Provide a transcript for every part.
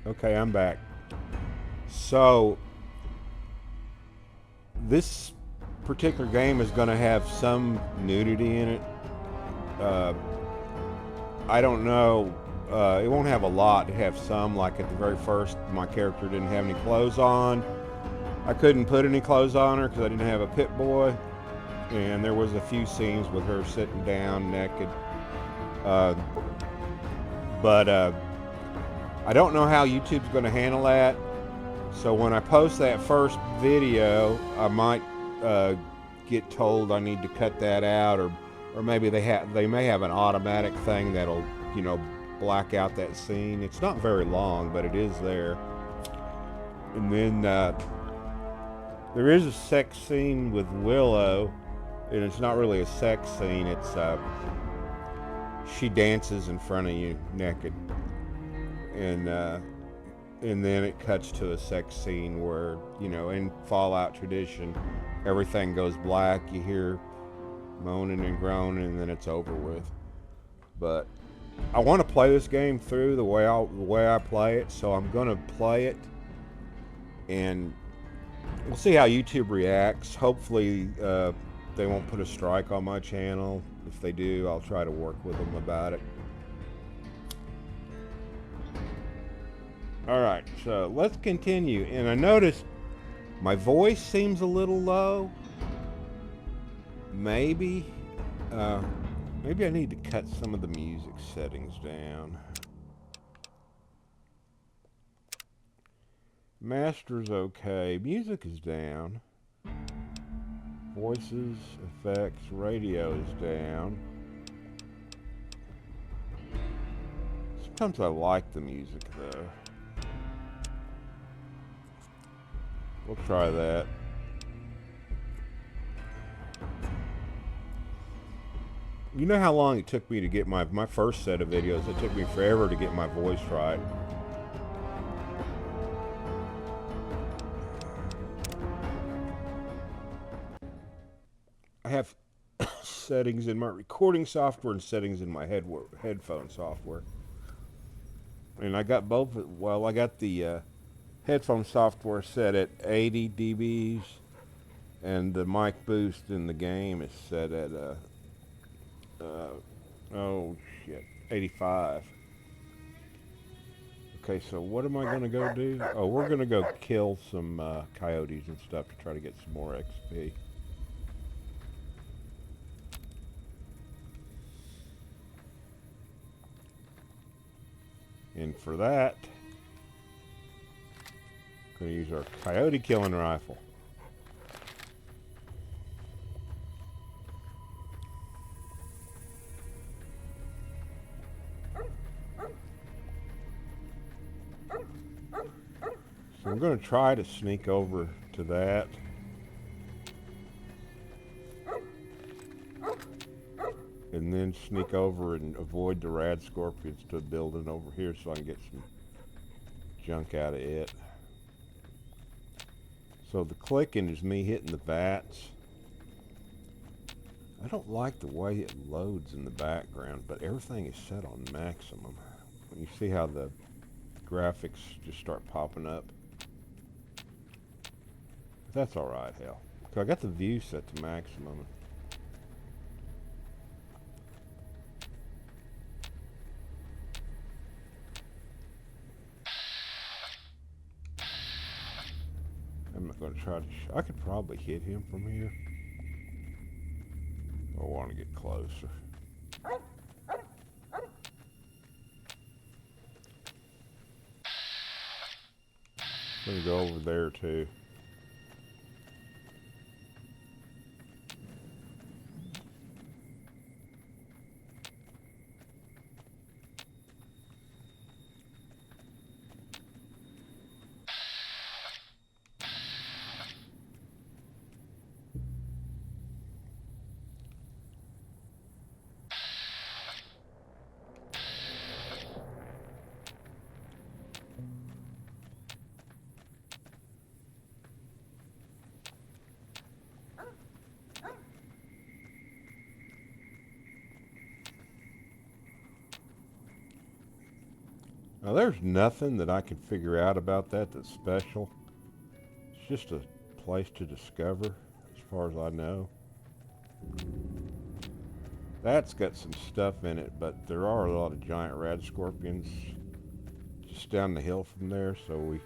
Okay, I'm back. So, this particular game is going to have some nudity in it. Uh, I don't know. It won't have a lot. It have some. Like at the very first, my character didn't have any clothes on. I couldn't put any clothes on her because I didn't have a Pit Boy. And there was a few scenes with her sitting down naked. Uh, but I don't know how YouTube's going to handle that. So when I post that first video, I might get told I need to cut that out, or maybe they may have an automatic thing that'll black out that scene. It's not very long, but it is there. And then there is a sex scene with Willow, and it's not really a sex scene. It's she dances in front of you naked, and then it cuts to a sex scene where, in Fallout tradition, everything goes black. You hear moaning and groaning, and then it's over with. But I want to play this game through the way I play it, so I'm going to play it, and we'll see how YouTube reacts. Hopefully, they won't put a strike on my channel. If they do, I'll try to work with them about it. Alright, so let's continue. And I noticed my voice seems a little low. Maybe I need to cut some of the music settings down. Master's okay. Music is down. Voices, effects, radio is down. Sometimes I like the music though. We'll try that. You know how long it took me to get my first set of videos? It took me forever to get my voice right. I have settings in my recording software and settings in my headphone software. And I got both. Well, I got the headphone software set at 80 dBs, and the mic boost in the game is set at 85. Okay, so what am I going to go do? Oh, we're going to go kill some coyotes and stuff to try to get some more XP. And for that, I'm going to use our coyote killing rifle. So I'm going to try to sneak over to that. And then sneak over and avoid the rad scorpions to a building over here so I can get some junk out of it. So the clicking is me hitting the bats. I don't like the way it loads in the background, but everything is set on maximum. When you see how the graphics just start popping up. That's alright, hell. So I got the view set to maximum. I'm not going to try to... I could probably hit him from here. I want to get closer. I'm going to go over there too. Now there's nothing that I can figure out about that that's special. It's just a place to discover, as far as I know. That's got some stuff in it, but there are a lot of giant rad scorpions just down the hill from there, so we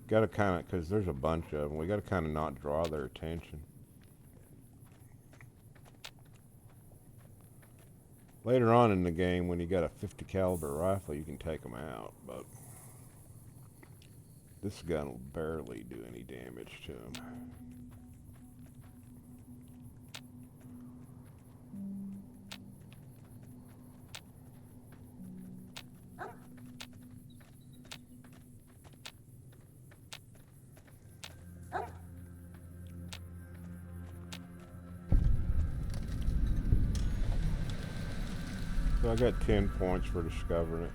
got to kind of, because there's a bunch of them, we got to kind of not draw their attention. Later on in the game, when you got a 50 caliber rifle, you can take them out, but this gun will barely do any damage to them. So I got 10 points for discovering it.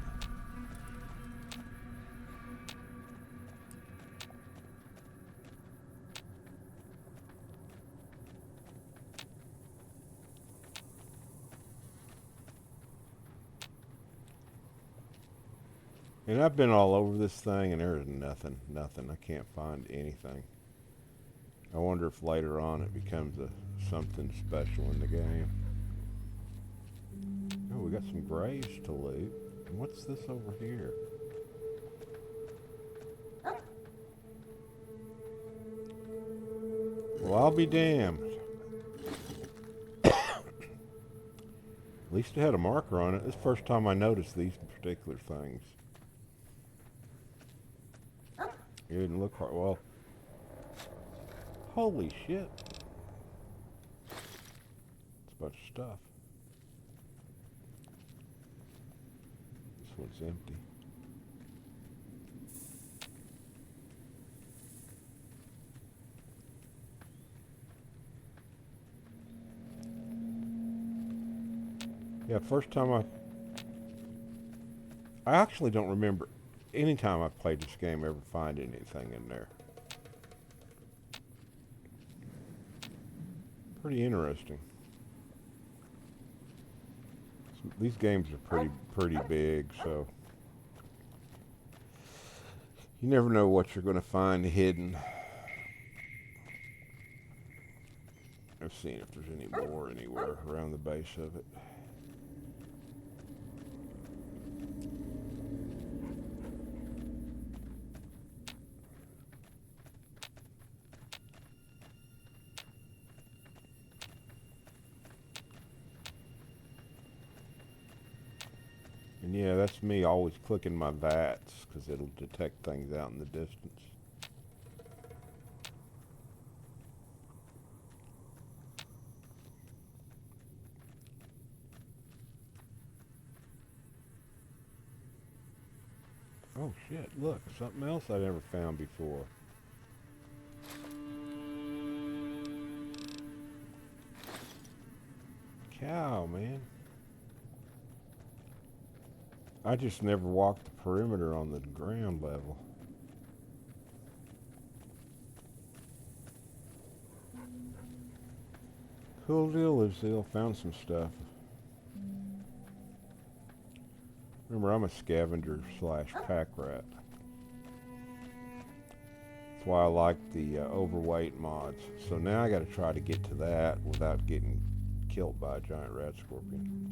And I've been all over this thing and there is nothing. I can't find anything. I wonder if later on it becomes something special in the game. Oh, we got some graves to loot. And what's this over here? Well, I'll be damned. At least it had a marker on it. This is the first time I noticed these particular things. It didn't look hard. Well, holy shit. It's a bunch of stuff. This one's empty. Yeah, first time I actually don't remember any time I've played this game ever find anything in there. Pretty interesting. These games are pretty big, so you never know what you're going to find hidden. I've seen if there's any more anywhere around the base of it. And yeah, that's me always clicking my VATS because it'll detect things out in the distance. Oh shit, look, something else I never found before. Cow, man. I just never walked the perimeter on the ground level. Cool deal, Lucille. Found some stuff. Remember, I'm a scavenger / pack rat. That's why I like the overweight mods. So now I got to try to get to that without getting killed by a giant rat scorpion.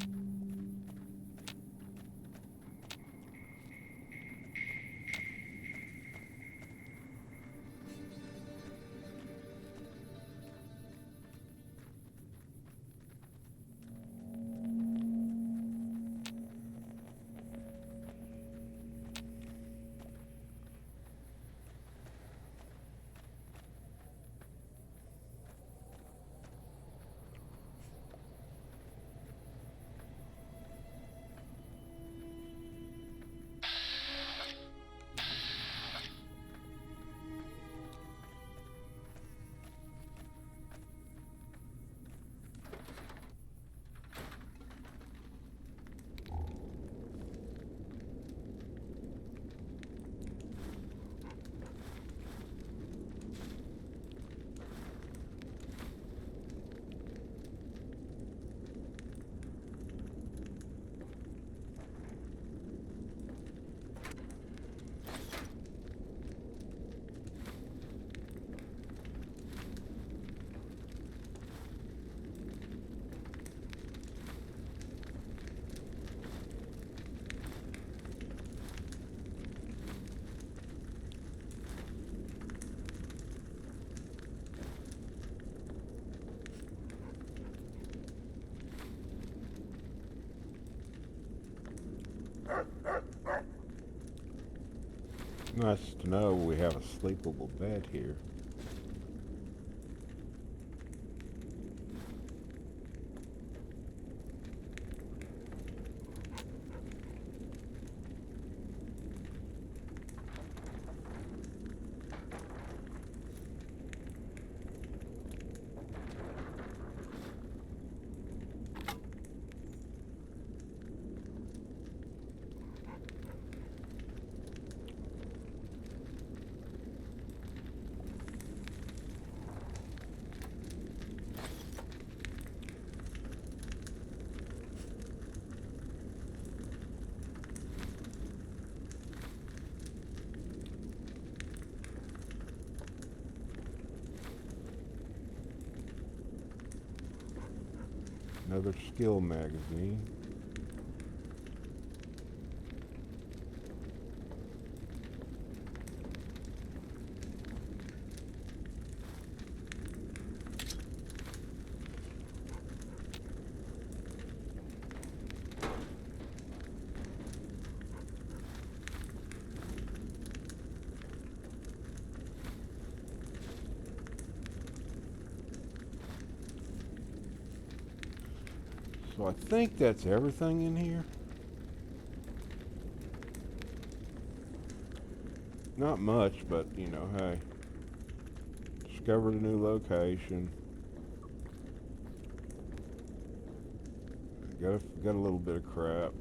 Nice to know we have a sleepable bed here. Another skill magazine. So I think that's everything in here. Not much, but you know, hey. Discovered a new location. Got a little bit of crap.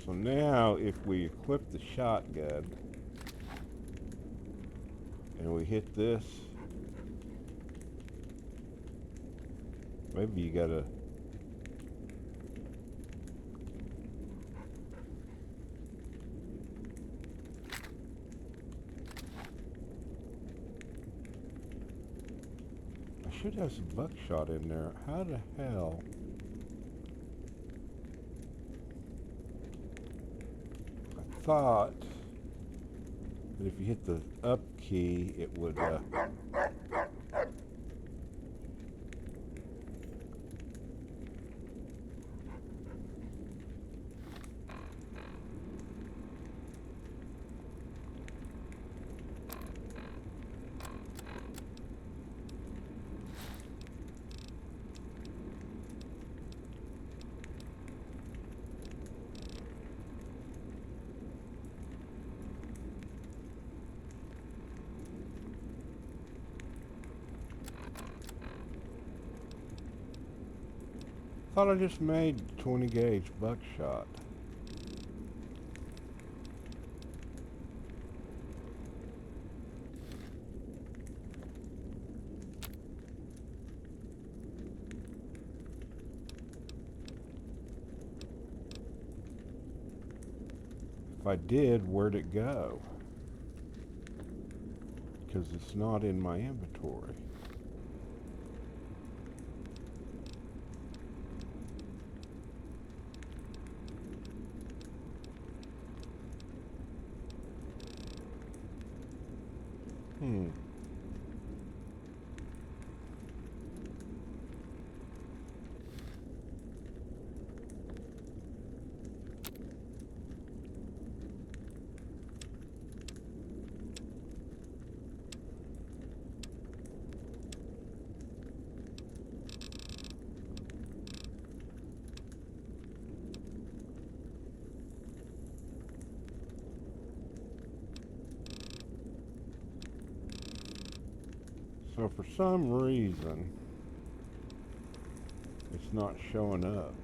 So now if we equip the shotgun and we hit this, maybe you gotta I should have some buckshot in there. How the hell? I thought that if you hit the up key, it would, thought I just made 20 gauge buckshot. If I did, where'd it go? Because it's not in my inventory. So for some reason, it's not showing up.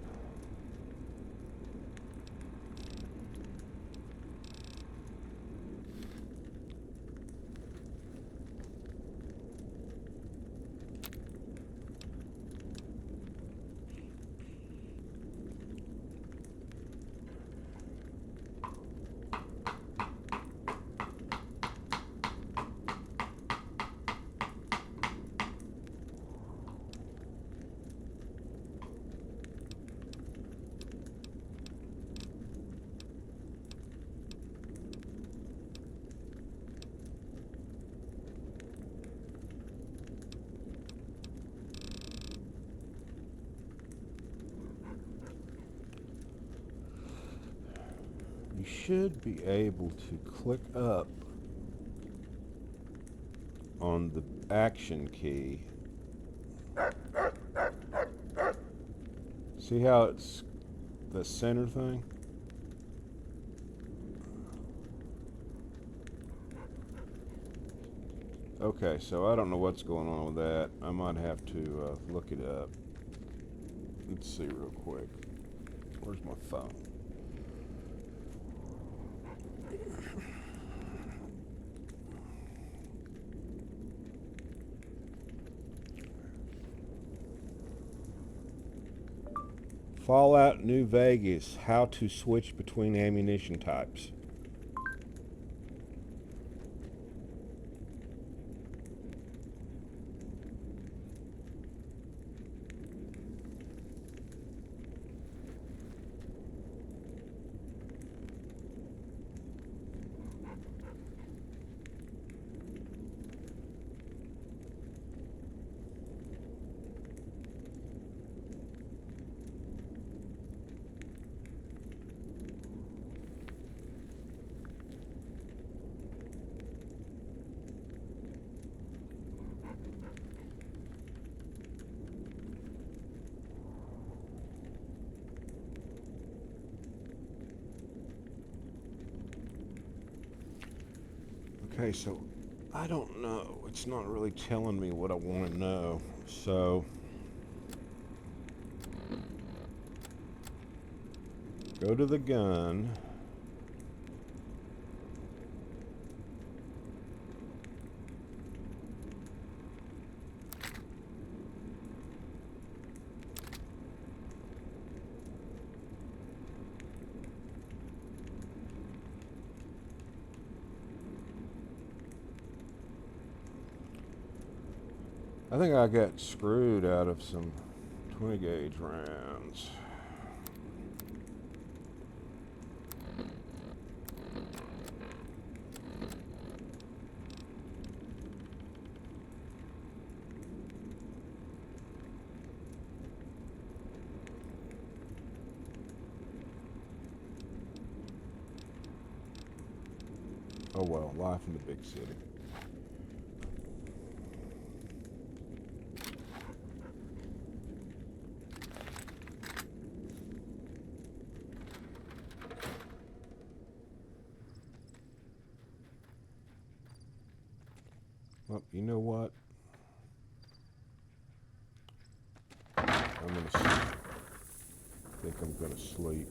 should be able to click up on the action key. See how it's the center thing? Okay, so I don't know what's going on with that. I might have to look it up. Let's see real quick. Where's my phone? Fallout New Vegas, how to switch between ammunition types. Okay, so I don't know. It's not really telling me what I want to know. So go to the gun. I think I got screwed out of some 20 gauge rounds. Oh well, life in the big city. Well, you know what? I'm gonna sleep.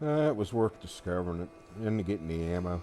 It was worth discovering it and getting the ammo.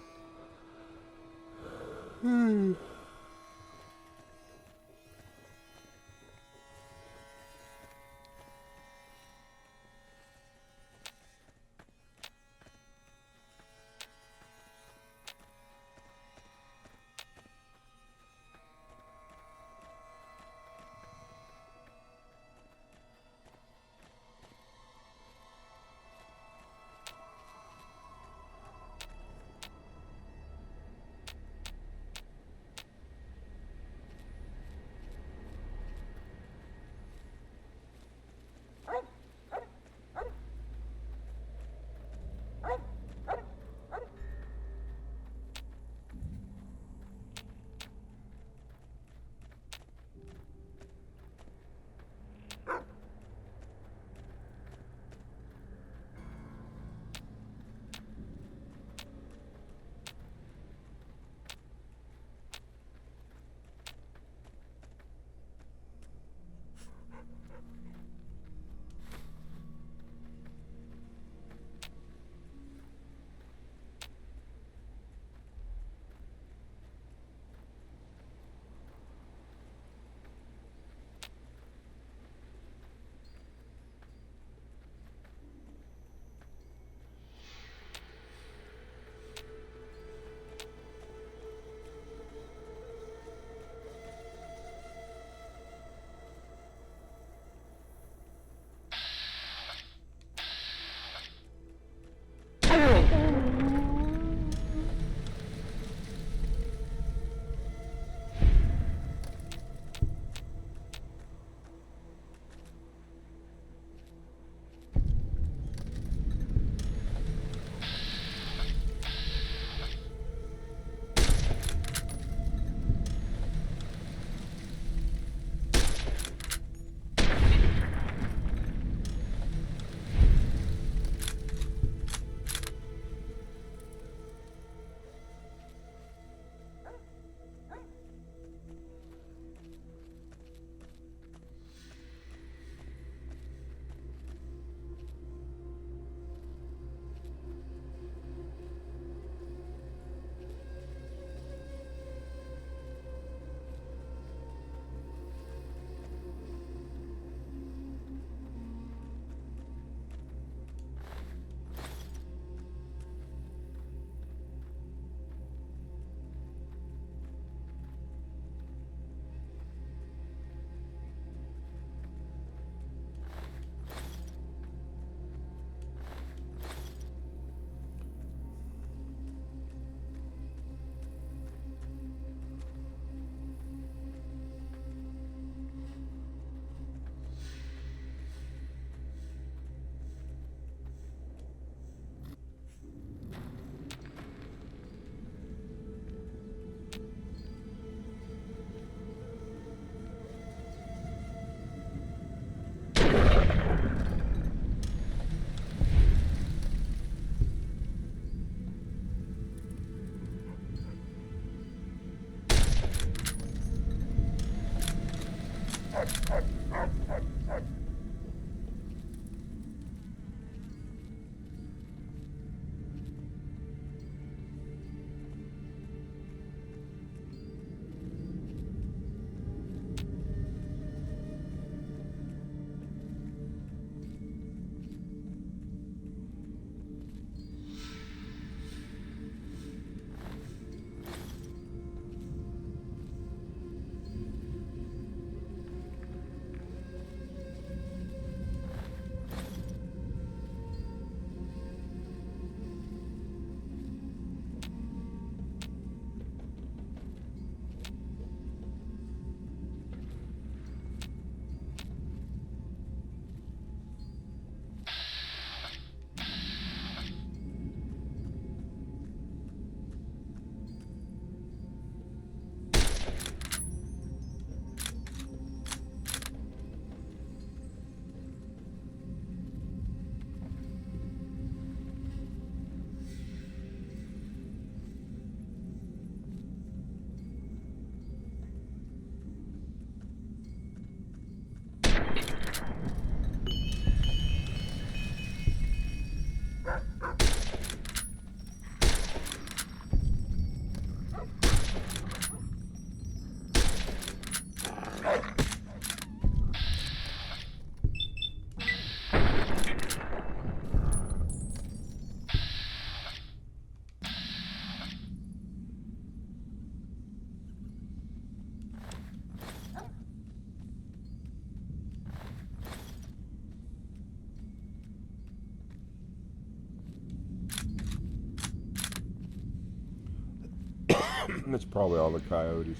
That's probably all the coyotes,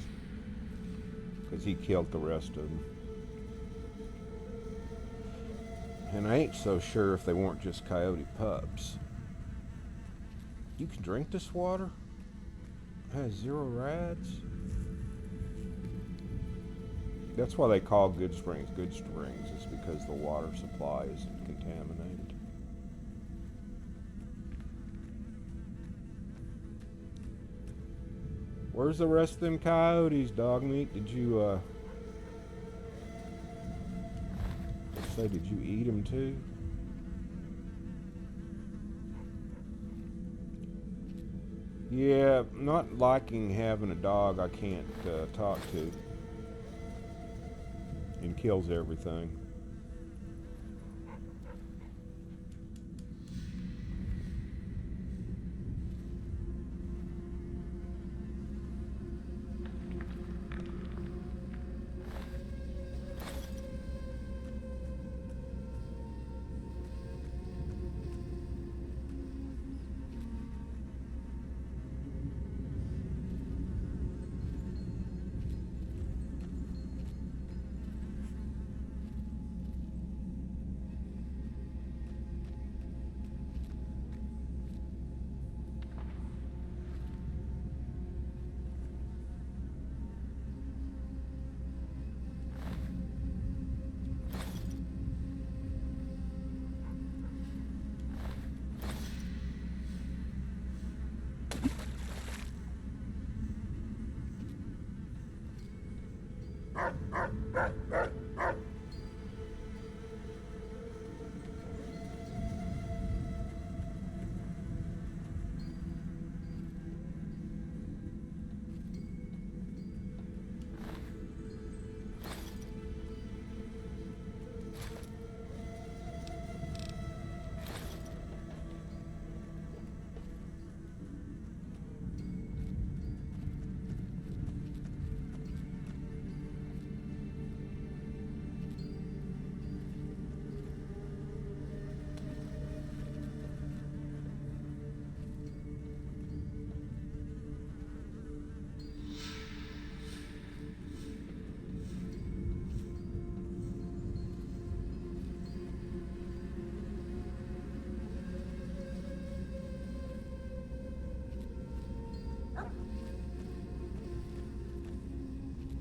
because he killed the rest of them. And I ain't so sure if they weren't just coyote pups. You can drink this water? It has 0 rads? That's why they call Goodsprings Goodsprings, is because the water supply isn't contaminated. Where's the rest of them coyotes, dog meat? Did you, say, did you eat them too? Yeah, not liking having a dog I can't talk to and kills everything.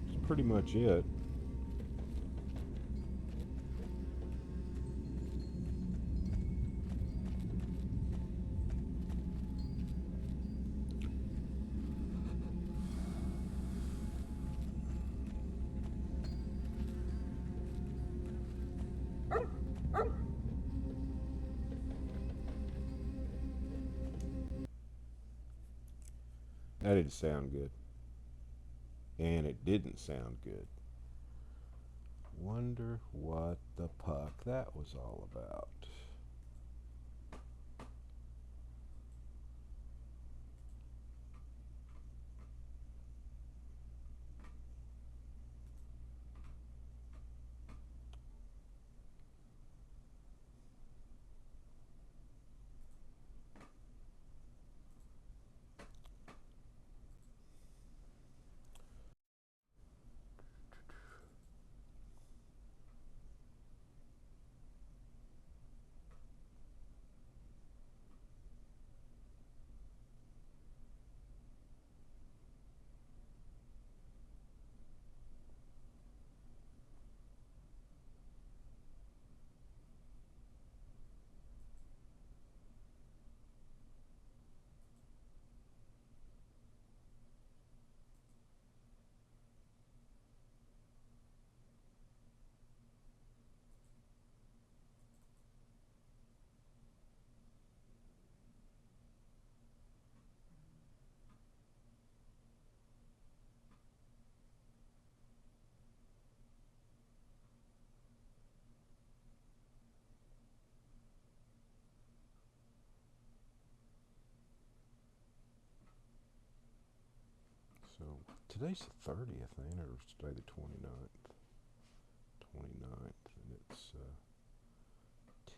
That's pretty much it. That didn't sound good. And it didn't sound good. Wonder what the puck that was all about. So today's the 30th, ain't it? Or is today the 29th? 29th, and it's 10.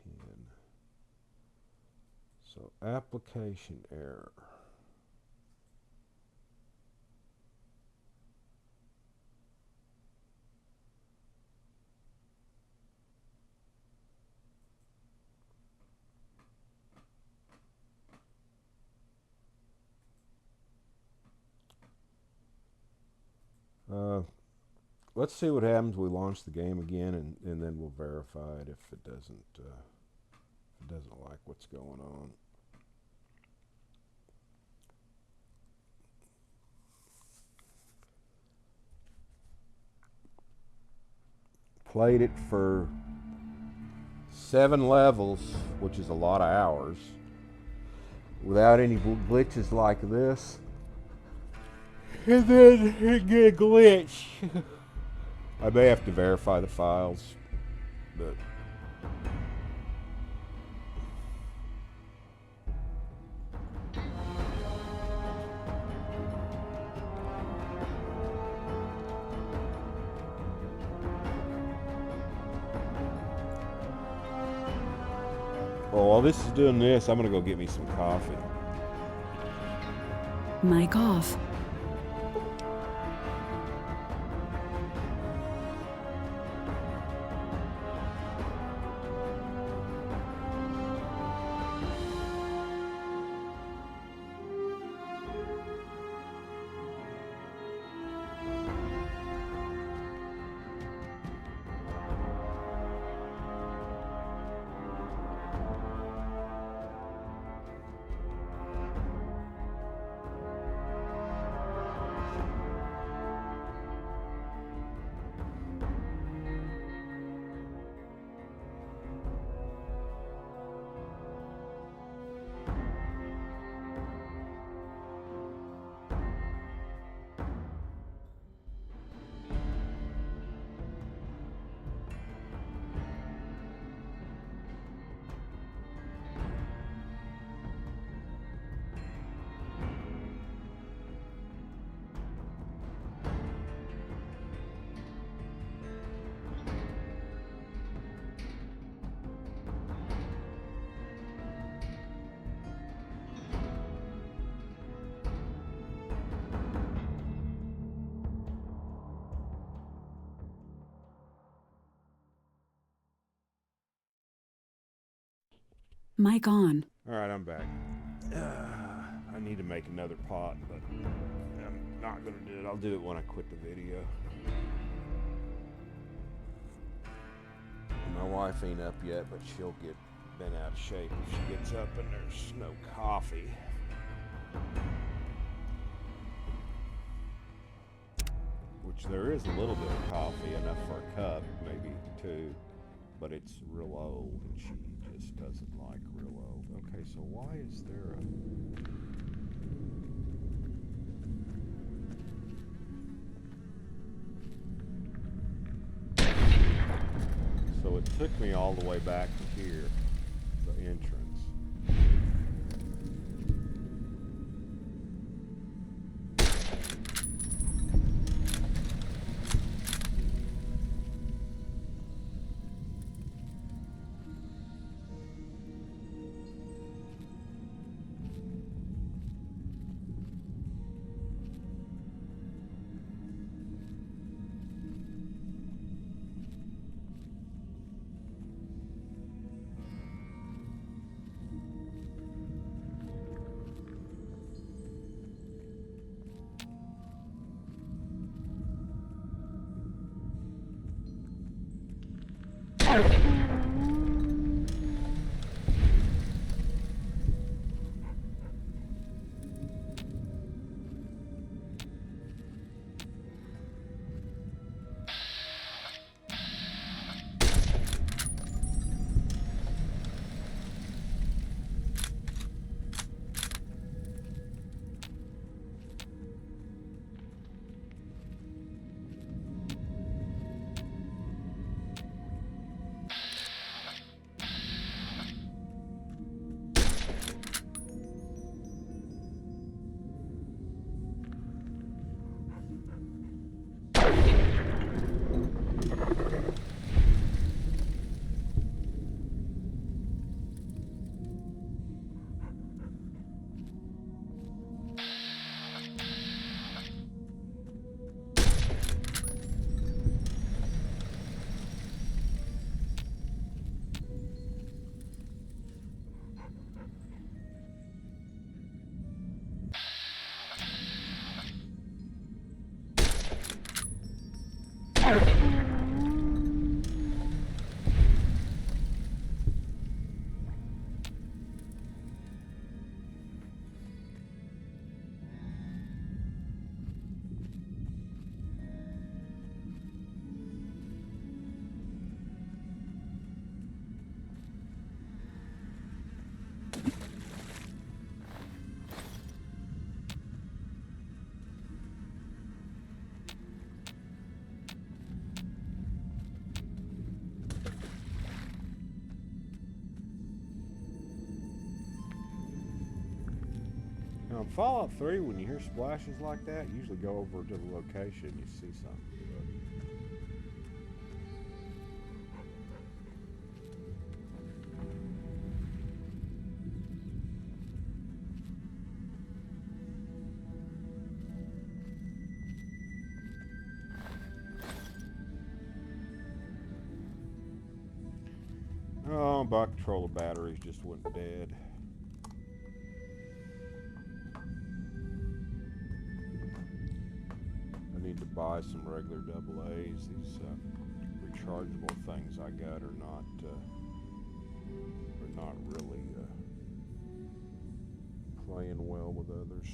So application error. let's see what happens. We launch the game again, and then we'll verify it if it doesn't like what's going on. Played it for 7 levels, which is a lot of hours, without any glitches like this. And then it get a glitch. I may have to verify the files, but well, while this is doing this, I'm gonna go get me some coffee. Mic off. Mic on. All right, I'm back. I need to make another pot, but I'm not gonna do it. I'll do it when I quit the video. My wife ain't up yet, but she'll get bent out of shape if she gets up and there's no coffee. Which there is a little bit of coffee, enough for a cup, maybe 2, but it's real old and she just doesn't like real old. Okay, so why is there a... So it took me all the way back to here, the entrance. Now, in Fallout 3, when you hear splashes like that, you usually go over to the location, you see something. Oh, my controller batteries just went dead. I need to buy some regular AA's. These rechargeable things I got are not really playing well with others.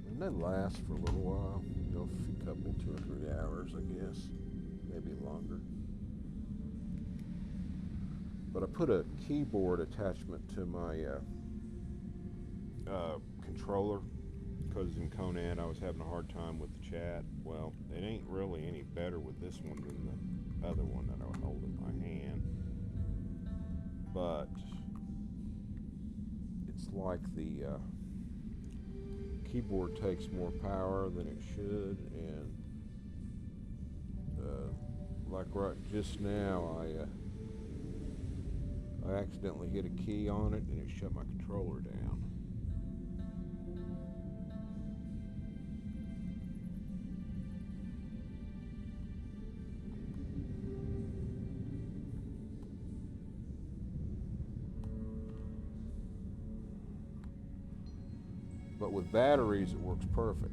And they last for a little while, you know, a couple, 2 or 3 hours, I guess, maybe longer. But I put a keyboard attachment to my controller because in Conan I was having a hard time with the chat. Well, it ain't really any better with this one than the other one that I hold in my hand. But it's like the keyboard takes more power than it should, and like right just now I accidentally hit a key on it and it shut my controller down. But with batteries, it works perfect.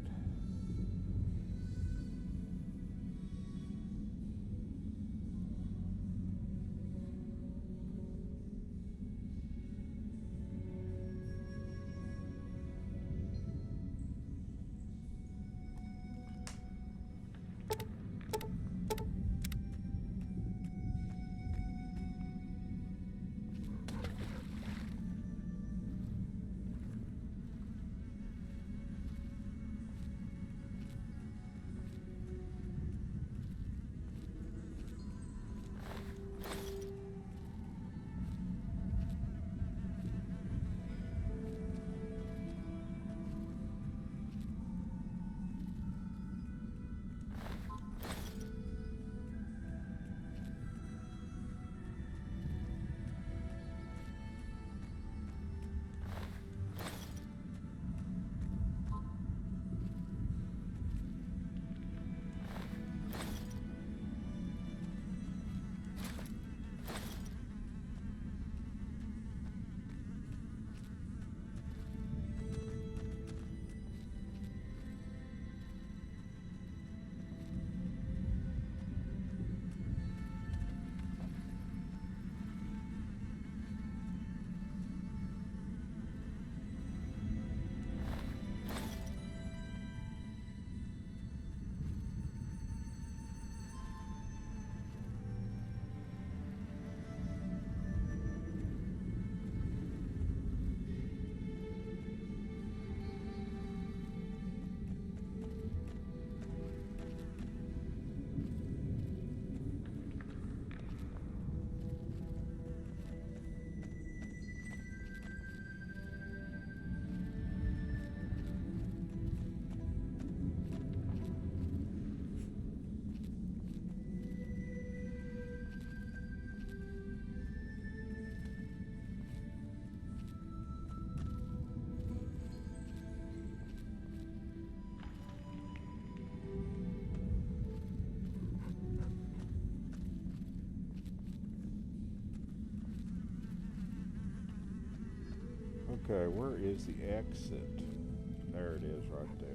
Okay, where is the exit? There it is, right there.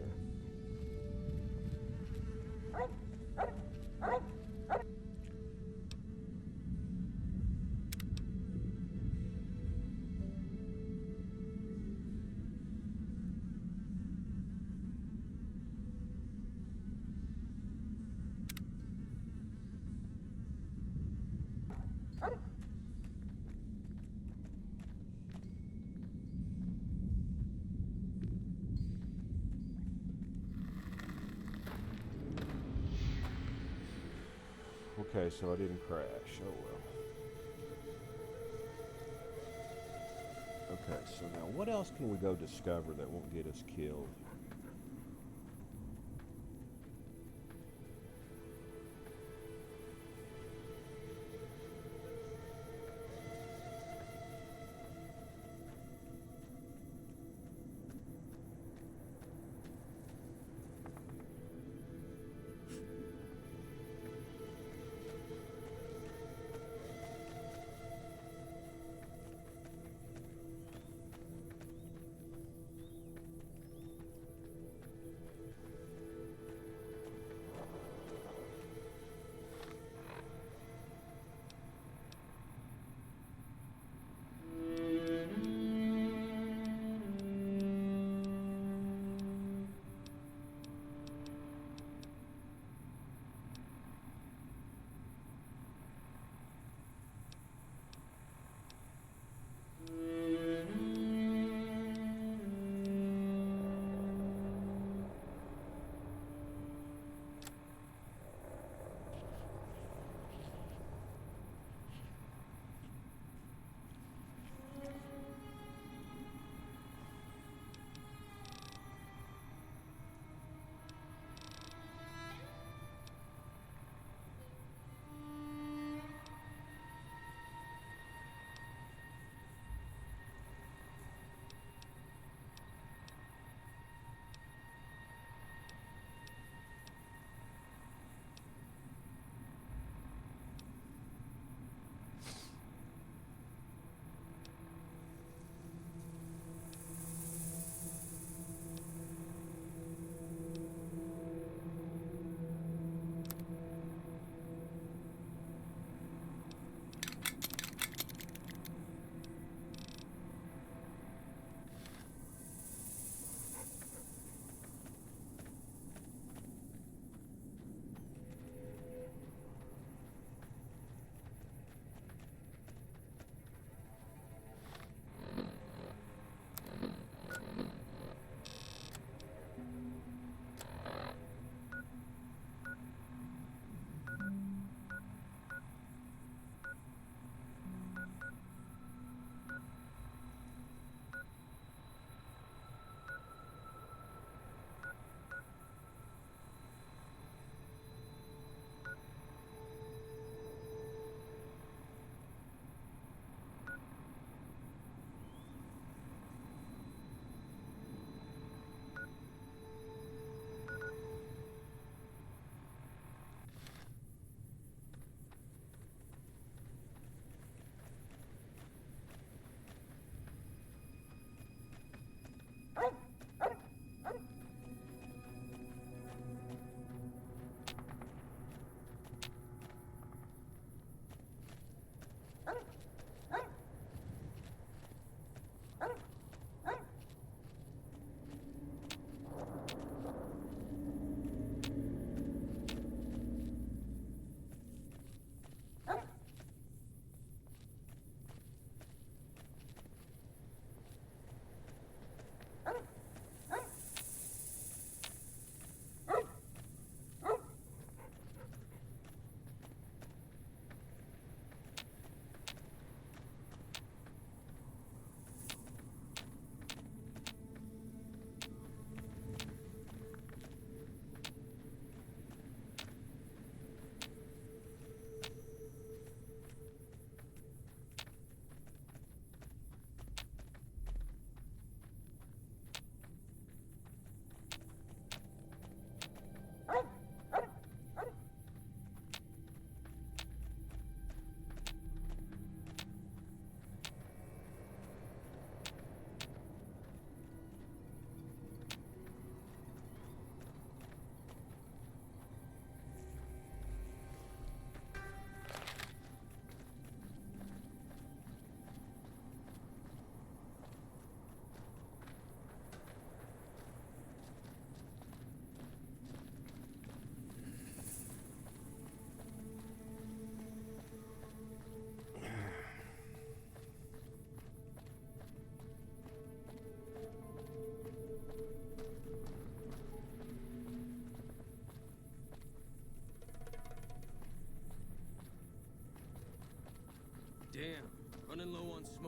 Okay, so I didn't crash. Oh well. Okay, so now what else can we go discover that won't get us killed?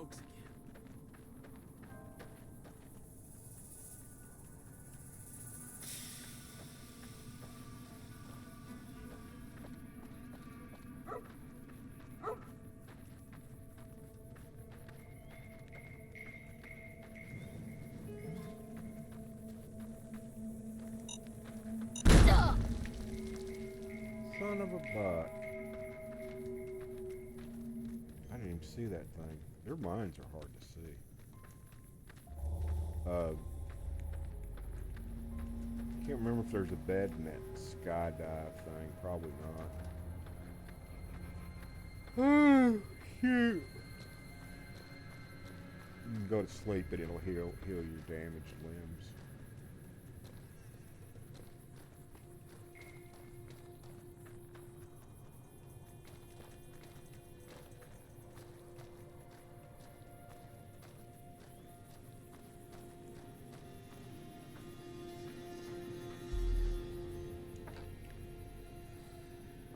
smokes again. Son of a buck. I didn't even see that thing. Their minds are hard to see. Can't remember if there's a bed in that skydive thing. Probably not. Oh, shoot. You can go to sleep and it'll heal your damaged limbs.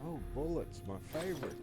Oh, bullets, my favorite.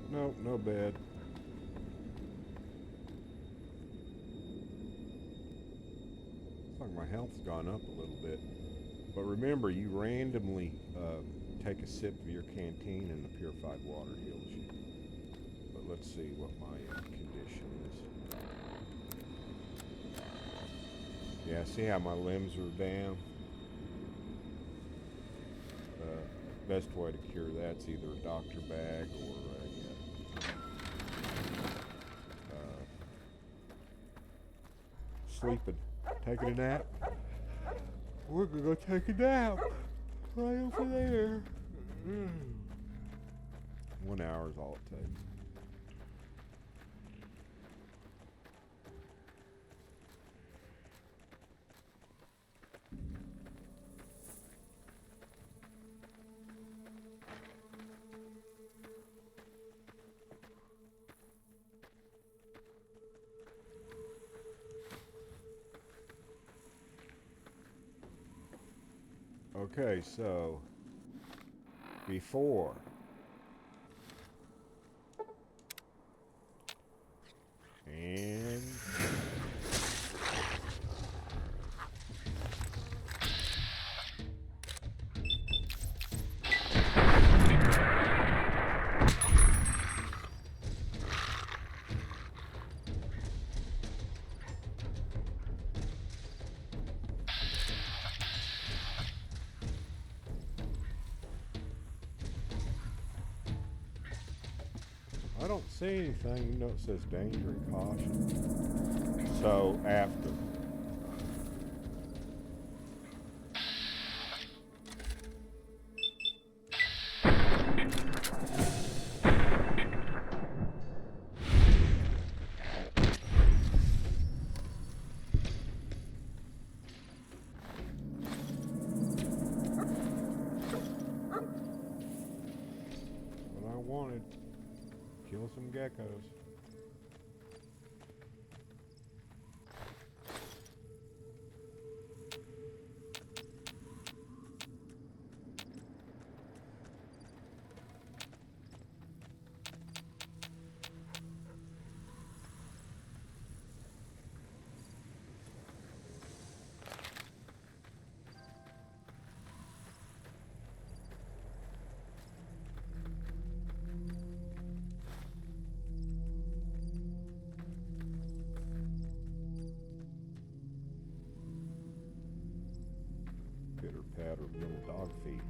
Nope, no bed. Looks like my health's gone up a little bit. But remember, you randomly take a sip of your canteen and the purified water heals you. But let's see what my condition is. Yeah, see how my limbs are down? Best way to cure that's either a doctor bag or sleeping, taking a nap. We're gonna go take a nap right over there. 1 hour is all it takes. Okay, so before and I don't see anything. You know, it says danger and caution. So after. What I wanted. Kill some geckos. that or little dog feed.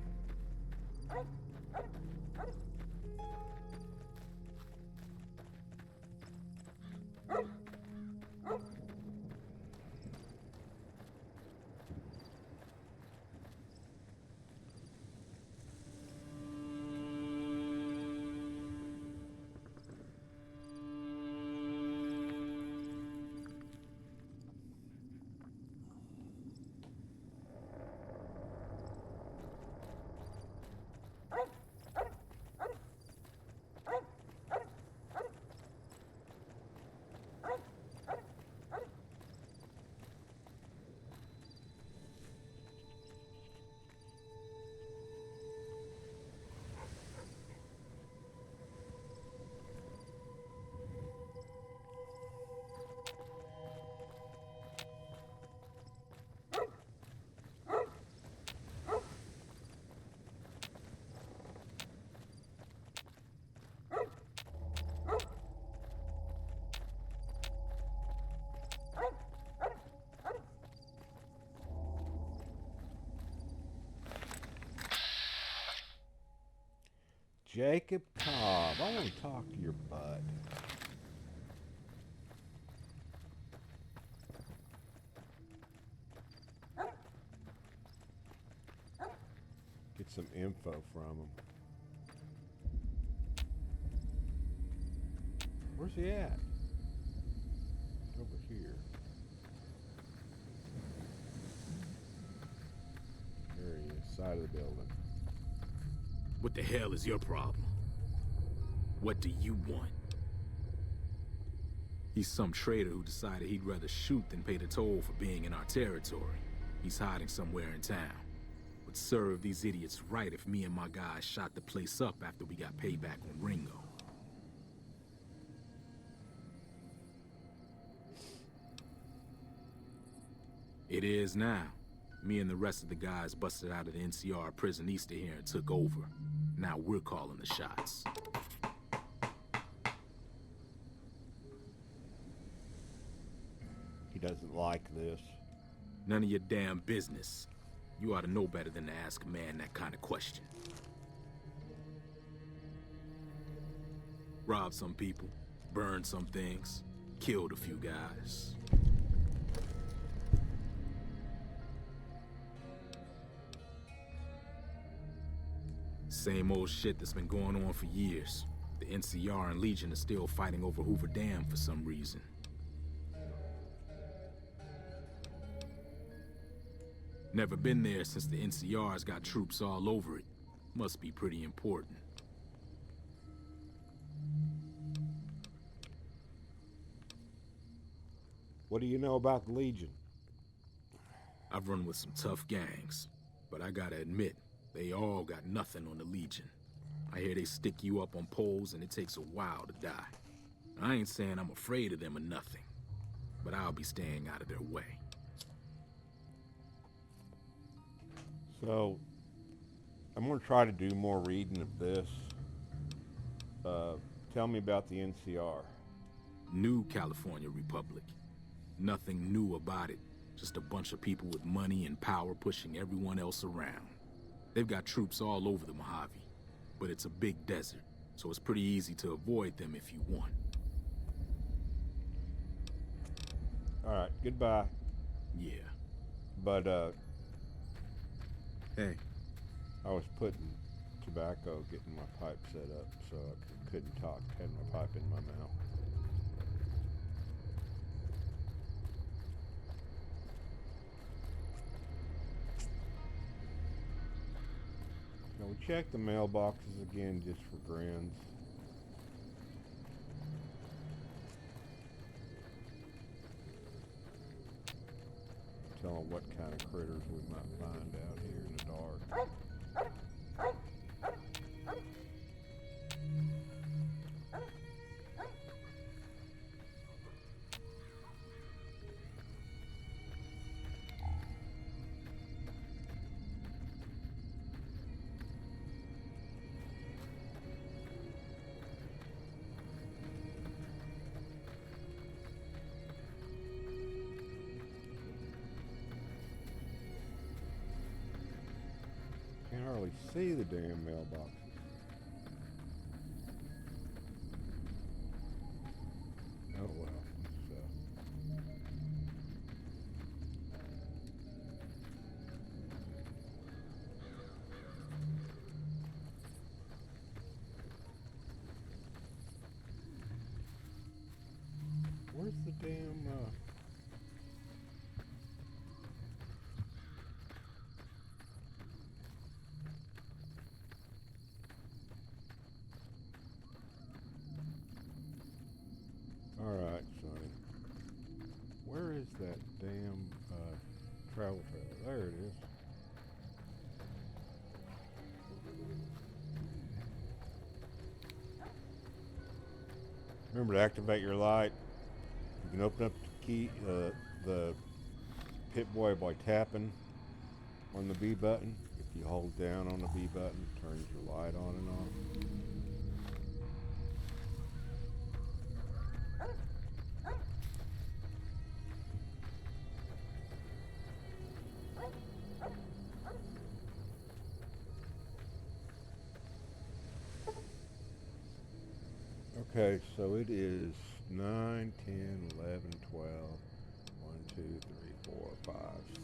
Jacob Cobb, I want to talk to your bud. Get some info from him. Where's he at? Over here. There he is, side of the building. What the hell is your problem? What do you want? He's some traitor who decided he'd rather shoot than pay the toll for being in our territory. He's hiding somewhere in town. Would serve these idiots right if me and my guys shot the place up after we got payback on Ringo. It is now. Me and the rest of the guys busted out of the NCR prison east of here and took over. Now we're calling the shots. He doesn't like this. None of your damn business. You ought to know better than to ask a man that kind of question. Robbed some people, burned some things, killed a few guys. Same old shit that's been going on for years. The NCR and Legion are still fighting over Hoover Dam for some reason. Never been there since the NCR's got troops all over it. Must be pretty important. What do you know about the Legion? I've run with some tough gangs, but I gotta admit, they all got nothing on the Legion. I hear they stick you up on poles and it takes a while to die. I ain't saying I'm afraid of them or nothing, but I'll be staying out of their way. So, I'm going to try to do more reading of this. Tell me about the NCR. New California Republic. Nothing new about it. Just a bunch of people with money and power pushing everyone else around. They've got troops all over the Mojave, but it's a big desert, so it's pretty easy to avoid them if you want. All right, goodbye. Yeah. But, Hey. I was putting tobacco, getting my pipe set up, so I couldn't talk, had my pipe in my mouth. Now we check the mailboxes again just for grins. Tell them what kind of critters we might find out here in the dark. Can't hardly see the damn mailbox. Oh well. So. Where's the damn Alright, Sonny. Where is that damn travel trailer? There it is. Remember to activate your light. You can open up the key, the Pip-Boy by tapping on the B button. If you hold down on the B button, it turns your light on and off. Okay, so it is 9, 10, 11, 12, 1, 2, 3, 4, 5, 6.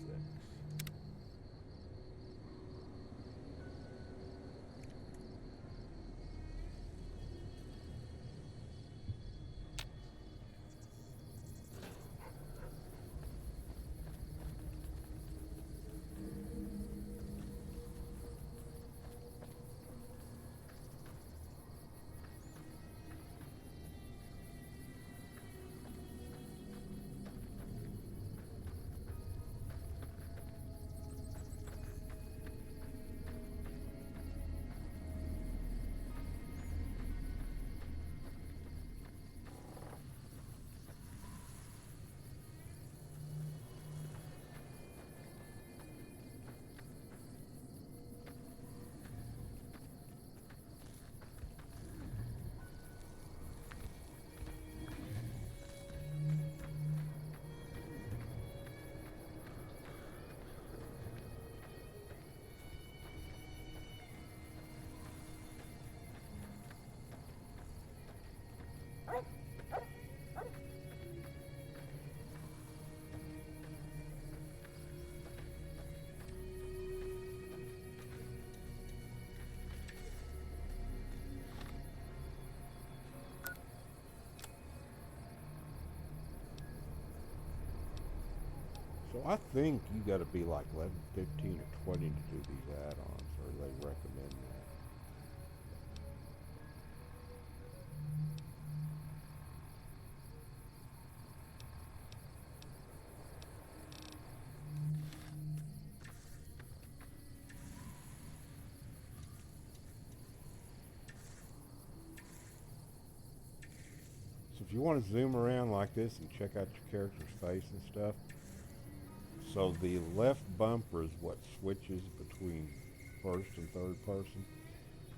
So I think you got to be like 11, 15, or 20 to do these add-ons, or they recommend that. So if you want to zoom around like this and check out your character's face and stuff, so the left bumper is what switches between first and third person.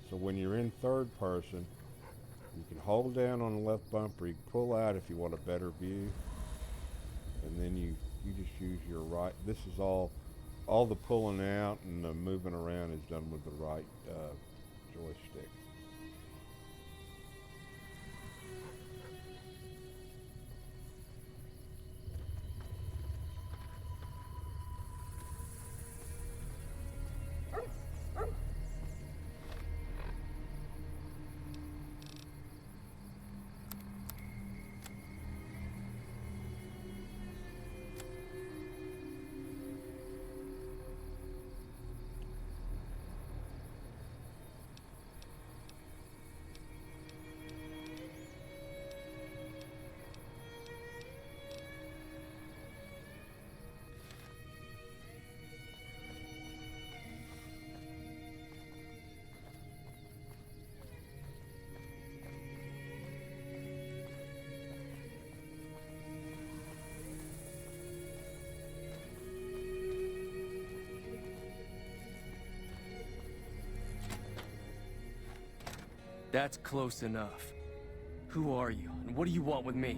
So when you're in third person, you can hold down on the left bumper, you can pull out if you want a better view, and then you just use your right. This is all the pulling out and the moving around is done with the right joystick. That's close enough. Who are you, and what do you want with me?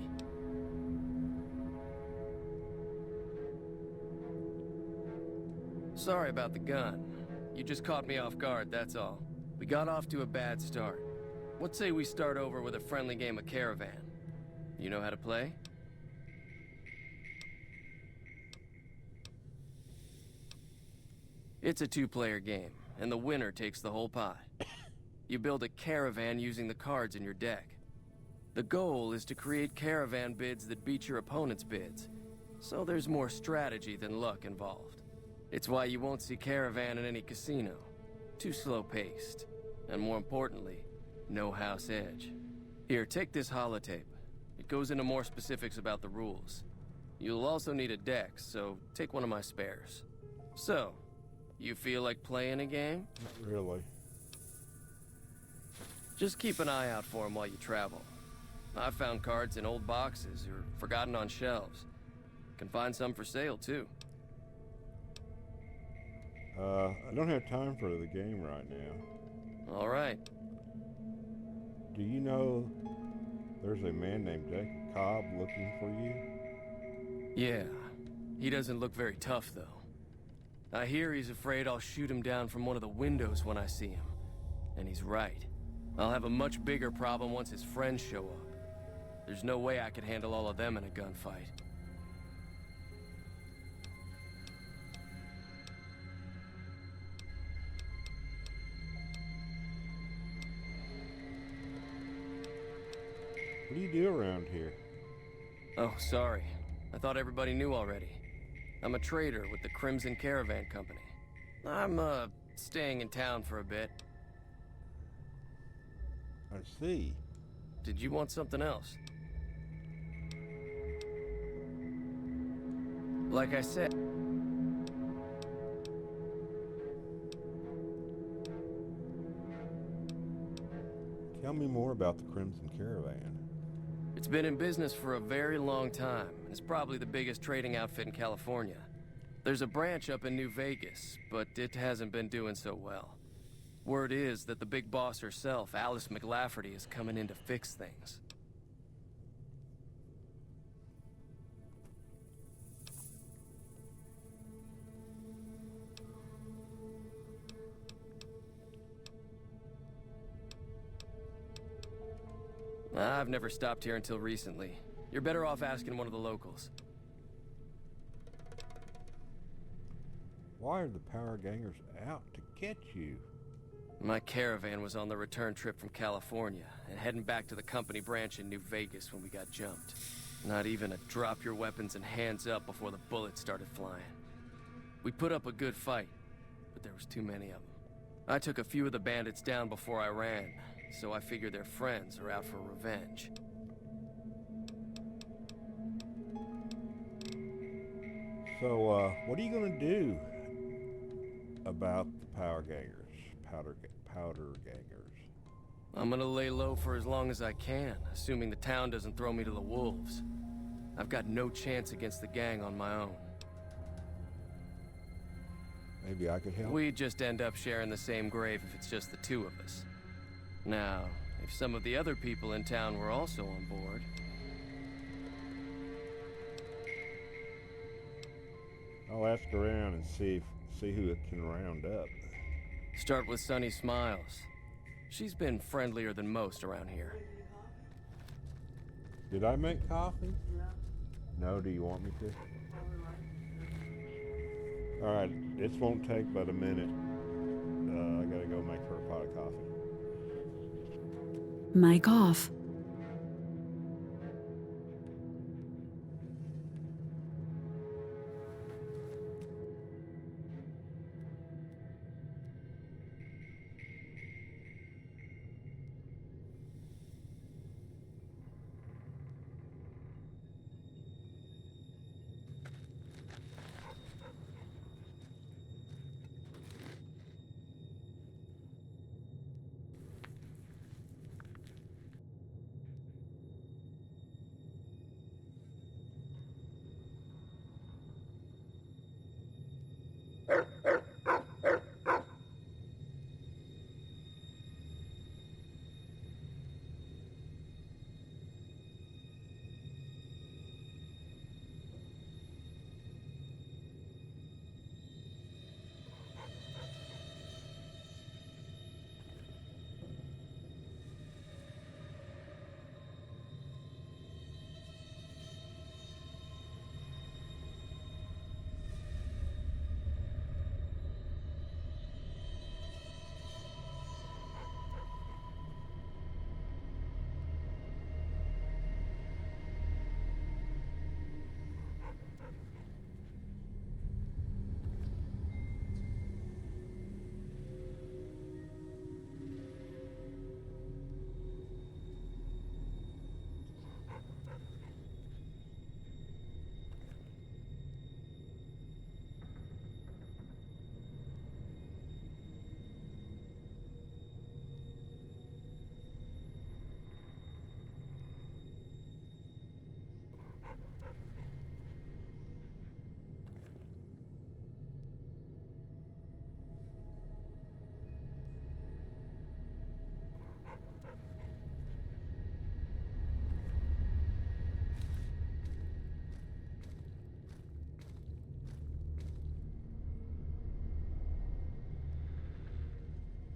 Sorry about the gun. You just caught me off guard, that's all. We got off to a bad start. What say we start over with a friendly game of Caravan? You know how to play? It's a two-player game, and the winner takes the whole pie. You build a caravan using the cards in your deck. The goal is to create caravan bids that beat your opponent's bids, so there's more strategy than luck involved. It's why you won't see caravan in any casino. Too slow-paced. And more importantly, no house edge. Here, take this holotape. It goes into more specifics about the rules. You'll also need a deck, so take one of my spares. So, you feel like playing a game? Not really. Just keep an eye out for them while you travel. I've found cards in old boxes or forgotten on shelves. Can find some for sale, too. I don't have time for the game right now. All right. Do you know there's a man named Jacob Cobb looking for you? Yeah. He doesn't look very tough, though. I hear he's afraid I'll shoot him down from one of the windows when I see him. And he's right. I'll have a much bigger problem once his friends show up. There's no way I could handle all of them in a gunfight. What do you do around here? Oh, sorry. I thought everybody knew already. I'm a trader with the Crimson Caravan Company. I'm, staying in town for a bit. I see. Did you want something else? Like I said... Tell me more about the Crimson Caravan. It's been in business for a very long time. It's probably the biggest trading outfit in California. There's a branch up in New Vegas, but it hasn't been doing so well. Word is that the big boss herself, Alice McLafferty, is coming in to fix things. I've never stopped here until recently. You're better off asking one of the locals. Why are the power gangers out to get you? My caravan was on the return trip from California and heading back to the company branch in New Vegas when we got jumped. Not even a drop your weapons and hands up before the bullets started flying. We put up a good fight, but there was too many of them. I took a few of the bandits down before I ran, so I figure their friends are out for revenge. So, what are you gonna do about the powder gangers? I'm gonna lay low for as long as I can, assuming the town doesn't throw me to the wolves. I've got no chance against the gang on my own. Maybe I could help? We'd just end up sharing the same grave if it's just the two of us. Now, if some of the other people in town were also on board... I'll ask around and see who it can round up. Start with Sunny Smiles. She's been friendlier than most around here. Did I make coffee? No, do you want me to? Alright, this won't take but a minute. I gotta go make her a pot of coffee. Mic off.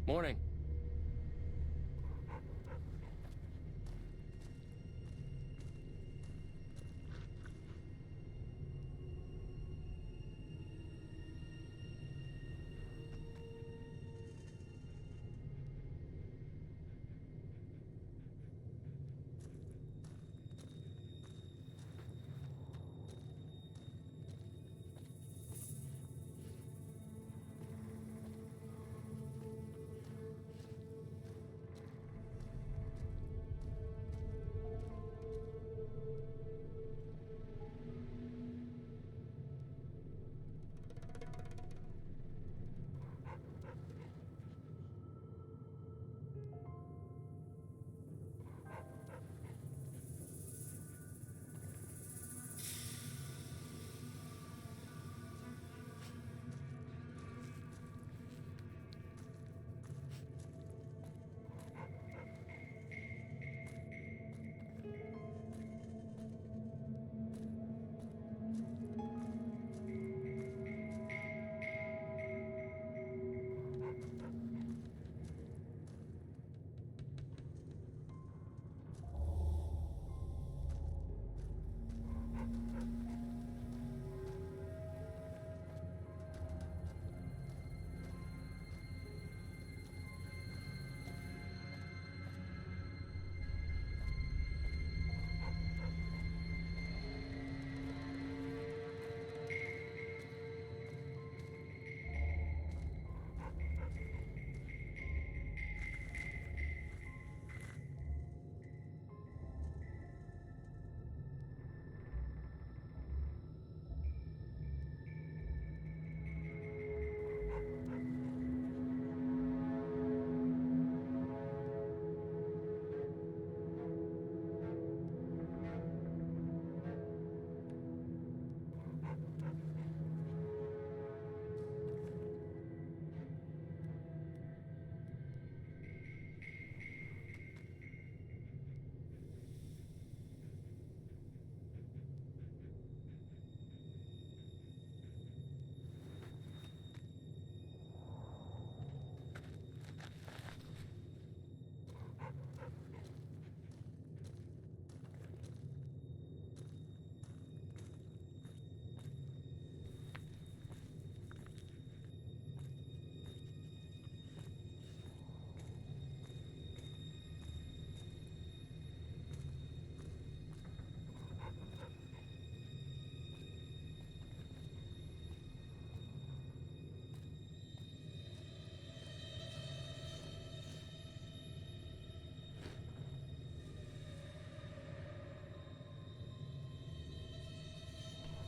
Morning.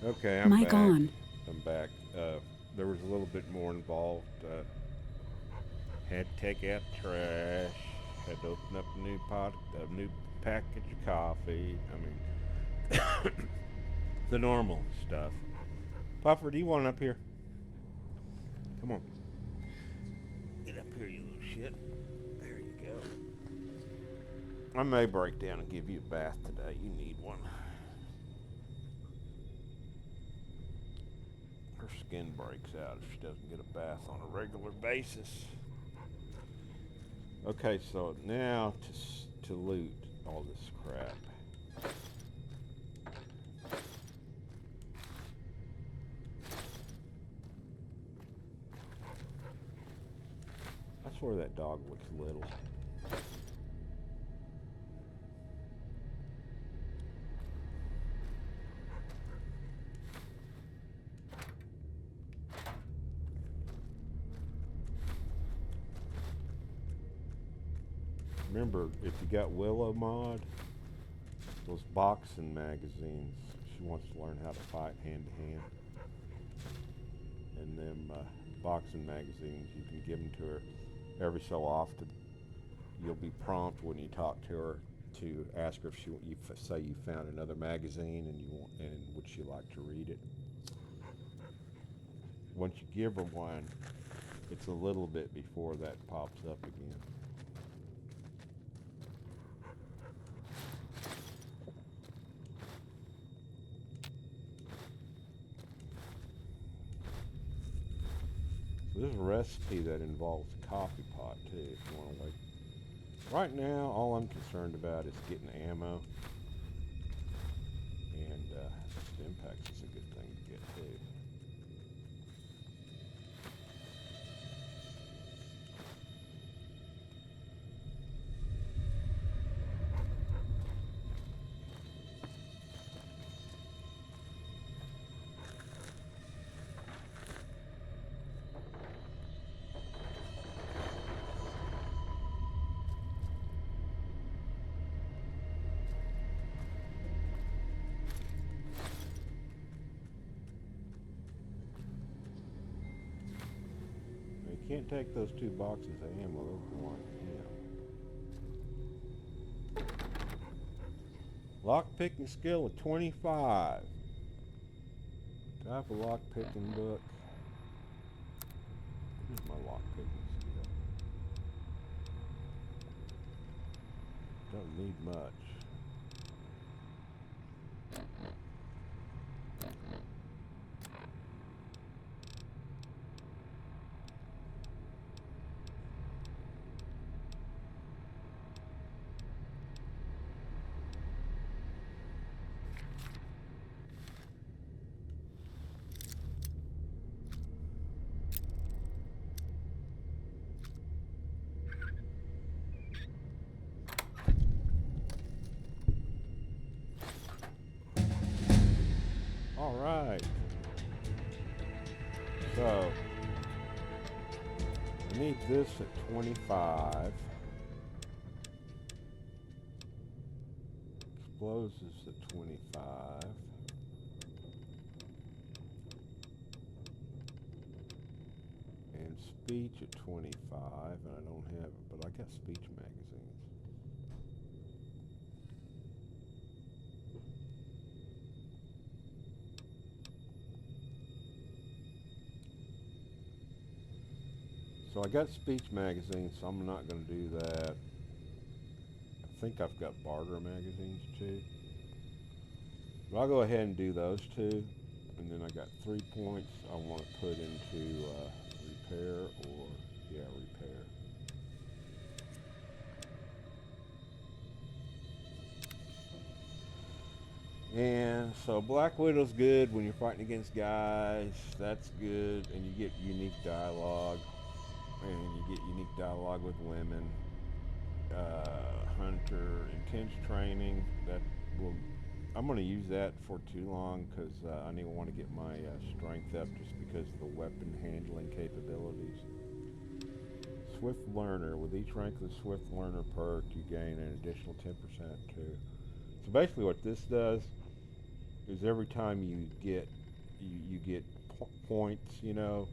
Okay, I'm Mic back. on. I'm back. There was a little bit more involved. Had to take out trash. Had to open up a new package of coffee. I mean, the normal stuff. Puffer, do you want up here? Come on. Get up here, you little shit. There you go. I may break down and give you a bath today. You need one. Her skin breaks out if she doesn't get a bath on a regular basis. Okay, so now to loot all this crap. I swear that dog looks little. Remember, if you got Willow mod, those boxing magazines, she wants to learn how to fight hand to hand. And them boxing magazines, you can give them to her every so often. You'll be prompt when you talk to her to ask her if you say you found another magazine and would she like to read it. Once you give her one, it's a little bit before that pops up again. This is a recipe that involves a coffee pot too. Right now, all I'm concerned about is getting ammo. And Stimpaks is a good thing to get too. You can't take those 2 boxes of ammo. Those belong to him. Lock picking skill of 25. Type of lock picking book. What is my lock picking skill? Don't need much. All right. So, I need this at 25. Explosives at 25. And speech at 25. And I don't have it, but I got speech magazines. So I got speech magazines, so I'm not going to do that. I think I've got barter magazines too. But I'll go ahead and do those 2. And then I got 3 points I want to put into repair or, yeah, repair. And so Black Widow's good when you're fighting against guys. That's good. And you get unique dialogue. And you get unique dialogue with women. Hunter, intense training. That will. I'm going to use that for too long because I want to get my strength up just because of the weapon handling capabilities. Swift Learner. With each rank of the Swift Learner perk, you gain an additional 10% too. So basically, what this does is every time you get points, you know,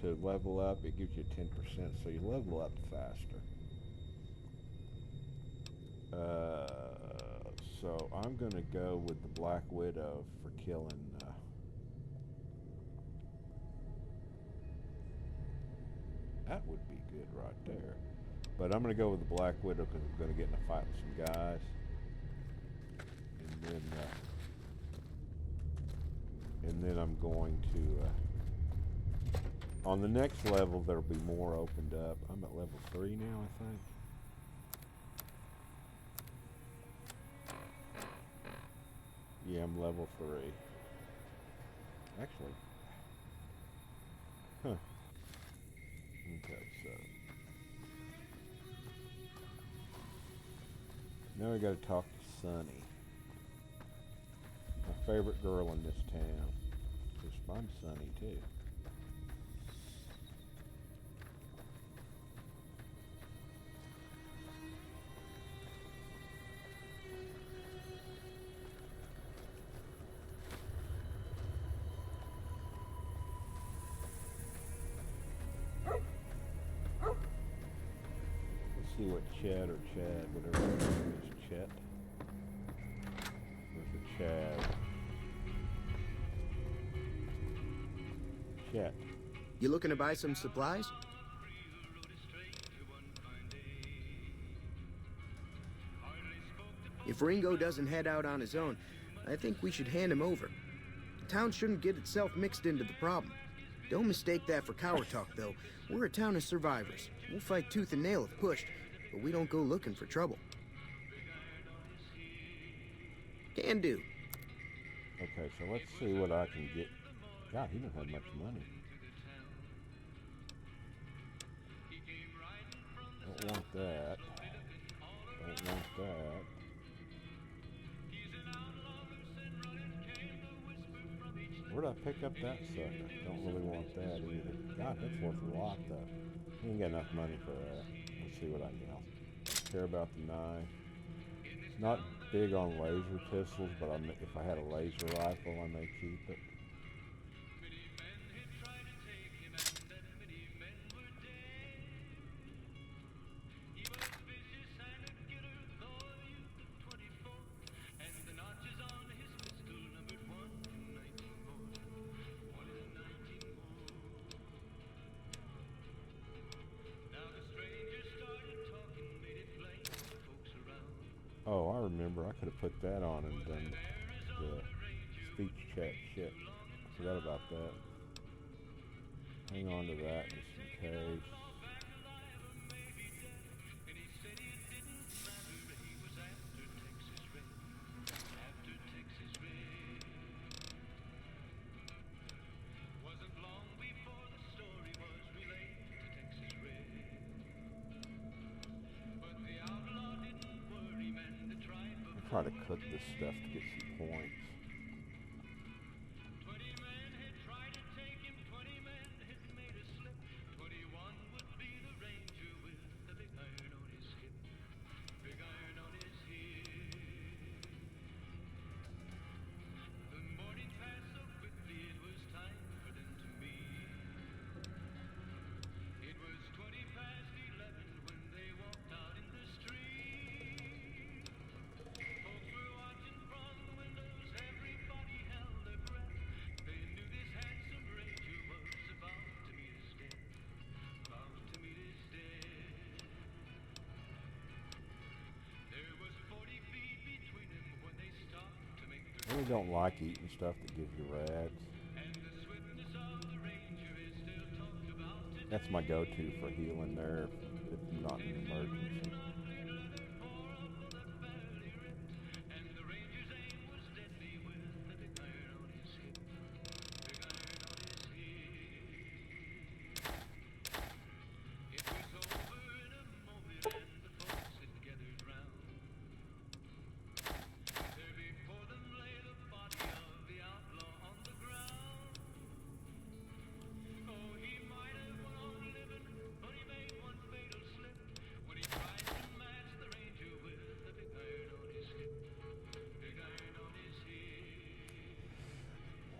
to level up, it gives you 10%, so you level up faster. So I'm going to go with the Black Widow for killing. That would be good right there. But I'm going to go with the Black Widow because I'm going to get in a fight with some guys. And then I'm going to... on the next level, there'll be more opened up. I'm at level 3 now, I think. Yeah, I'm level 3. Actually. Huh. Okay, so. Now we gotta talk to Sunny. My favorite girl in this town. Because I'm Sunny too. See what Chad or Chad, whatever his name is, Chet. Where's the Chad? Chet. You looking to buy some supplies? If Ringo doesn't head out on his own, I think we should hand him over. The town shouldn't get itself mixed into the problem. Don't mistake that for coward talk, though. We're a town of survivors. We'll fight tooth and nail if pushed. but we don't go looking for trouble. Can do. Okay, so let's see what I can get. God, he doesn't have much money. Don't want that. Don't want that. Where'd I pick up that sucker? Don't really want that either. God, that's worth a lot though. I ain't got enough money for that. Let's see what I can. Care about the knife. Not big on laser pistols, but if I had a laser rifle, I may keep it. Oh, I remember. I could have put that on and done the speech chat shit. I forgot about that. Hang on to that just in case. Try to cook this stuff to get some points. I really don't like eating stuff that gives you rads. That's my go-to for healing there if I'm not in an emergency.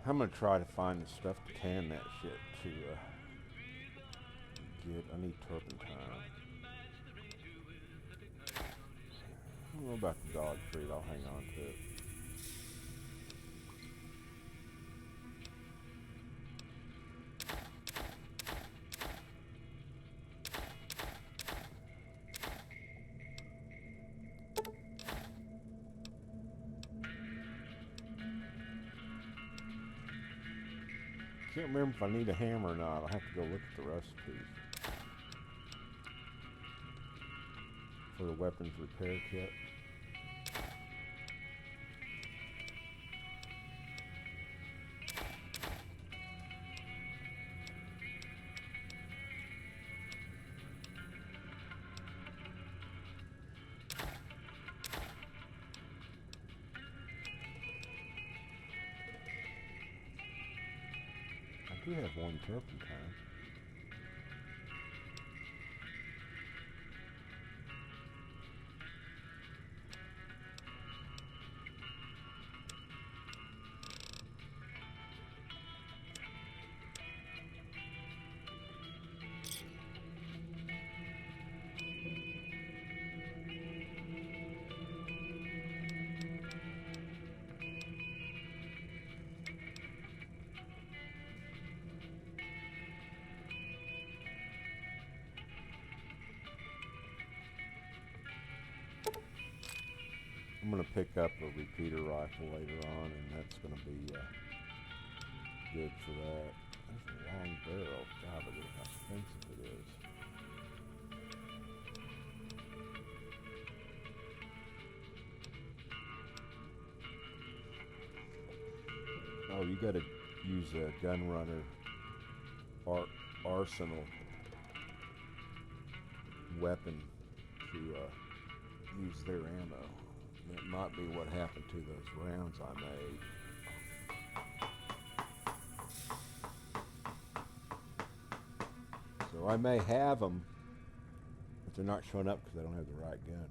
I'm gonna try to find the stuff to tan that shit to get. I need turpentine. I don't know about the dog treat. I'll hang on to it. Can't remember if I need a hammer or not. I'll have to go look at the recipes for the weapons repair kit. I do have one turpentine. I'm going to pick up a repeater rifle later on, and that's going to be good for that. That's a long barrel. God, look at how expensive it is. gotta use a gun runner arsenal weapon to use their ammo. That might be what happened to those rounds I made. So I may have them, but they're not showing up because I don't have the right gun.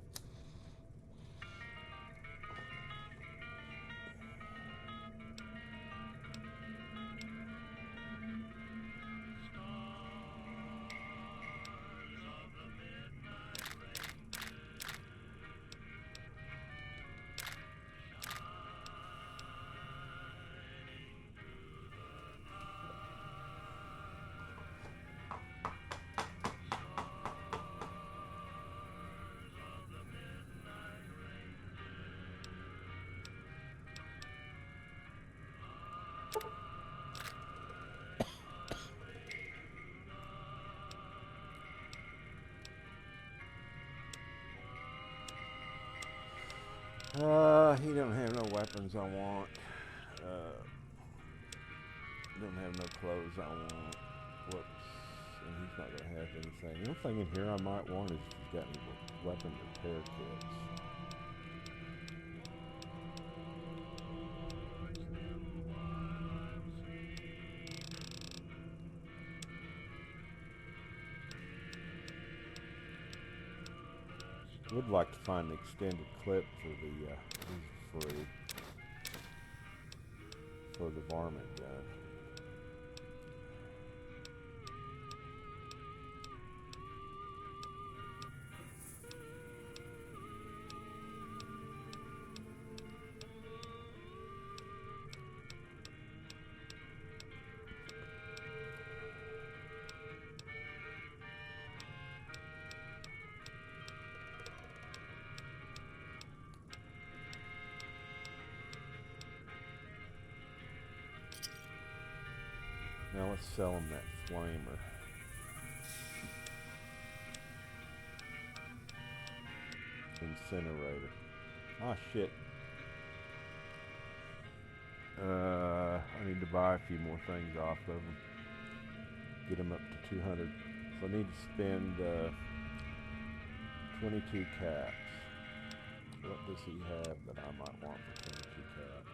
He don't have no weapons I want. Don't have no clothes I want. Whoops. And he's not gonna have anything. The only thing in here I might want is if he's got any weapon repair kits. Would like to find an extended clip for the varmint gun. Now let's sell him that flamer. Incinerator. Ah, shit. I need to buy a few more things off of him. Get him up to 200. So I need to spend 22 caps. What does he have that I might want for 22 caps?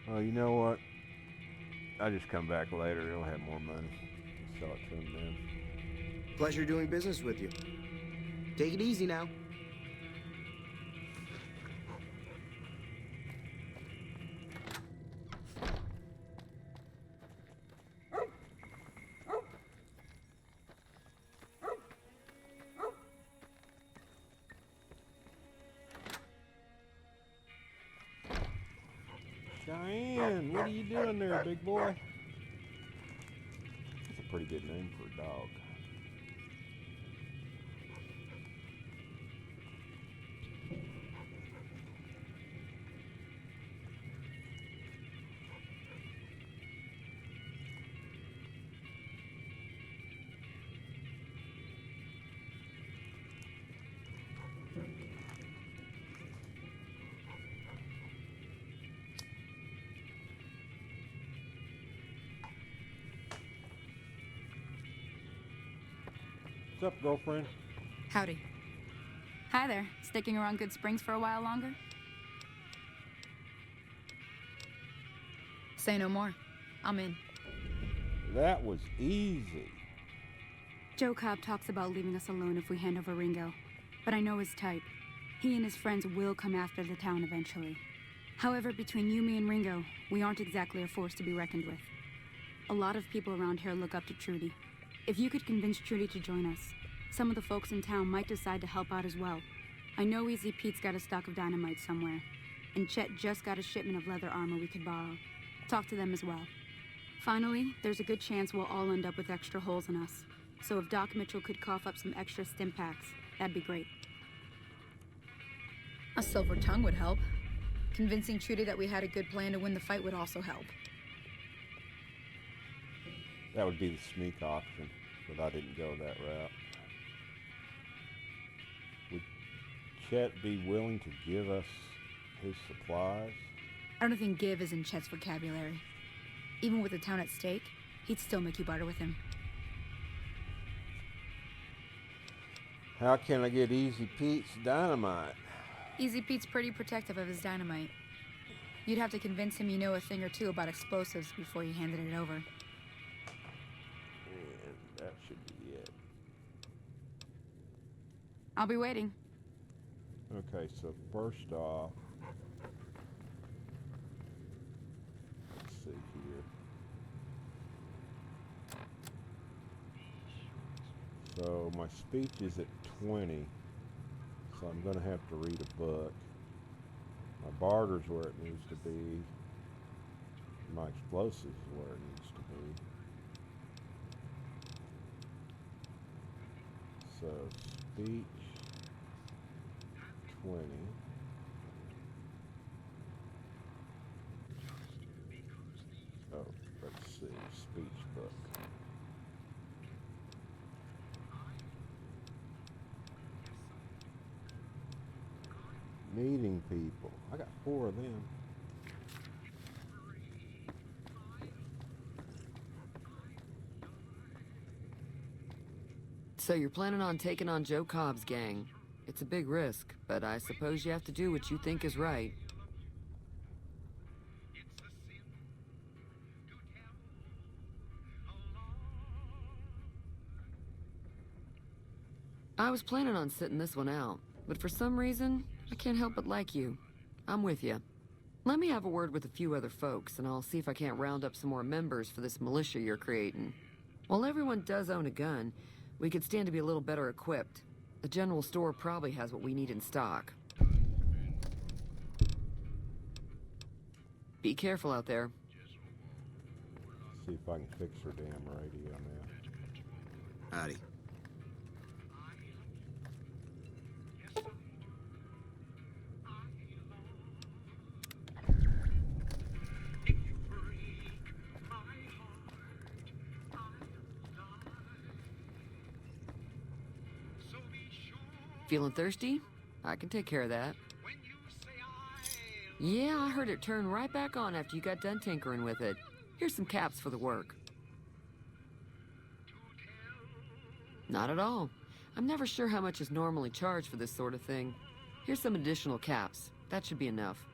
Well, you know what? I'll just come back later. He'll have more money. Sell it to him then. Pleasure doing business with you. Take it easy now. Cheyenne, what are you doing there, big boy? That's a pretty good name for a dog. What's up, girlfriend? Howdy. Hi there. Sticking around Goodsprings for a while longer? Say no more. I'm in. That was easy. Joe Cobb talks about leaving us alone if we hand over Ringo. But I know his type. He and his friends will come after the town eventually. However, between you, me, and Ringo, we aren't exactly a force to be reckoned with. A lot of people around here look up to Trudy. If you could convince Trudy to join us, some of the folks in town might decide to help out as well. I know Easy Pete's got a stock of dynamite somewhere, and Chet just got a shipment of leather armor we could borrow. Talk to them as well. Finally, there's a good chance we'll all end up with extra holes in us. So if Doc Mitchell could cough up some extra stim packs, that'd be great. A silver tongue would help. Convincing Trudy that we had a good plan to win the fight would also help. That would be the sneak option, but I didn't go that route. Would Chet be willing to give us his supplies? I don't think give is in Chet's vocabulary. Even with the town at stake, he'd still make you barter with him. How can I get Easy Pete's dynamite? Easy Pete's pretty protective of his dynamite. You'd have to convince him you know a thing or two about explosives before you handed it over. And that should be it. I'll be waiting. Okay, so first off, let's see here. So my speech is at 20, so I'm going to have to read a book. My barter's where it needs to be. My explosives is where it needs to be. So speech 20. Oh, let's see, speech book. Meeting people. I got 4 of them. So you're planning on taking on Joe Cobb's gang. It's a big risk, but I suppose you have to do what you think is right. I was planning on sitting this one out, but for some reason, I can't help but like you. I'm with you. Let me have a word with a few other folks, and I'll see if I can't round up some more members for this militia you're creating. While everyone does own a gun, we could stand to be a little better equipped. The general store probably has what we need in stock. Be careful out there. See if I can fix her damn radio now. Howdy. Feeling thirsty? I can take care of that. Yeah, I heard it turn right back on after you got done tinkering with it. Here's some caps for the work. Not at all. I'm never sure how much is normally charged for this sort of thing. Here's some additional caps. That should be enough.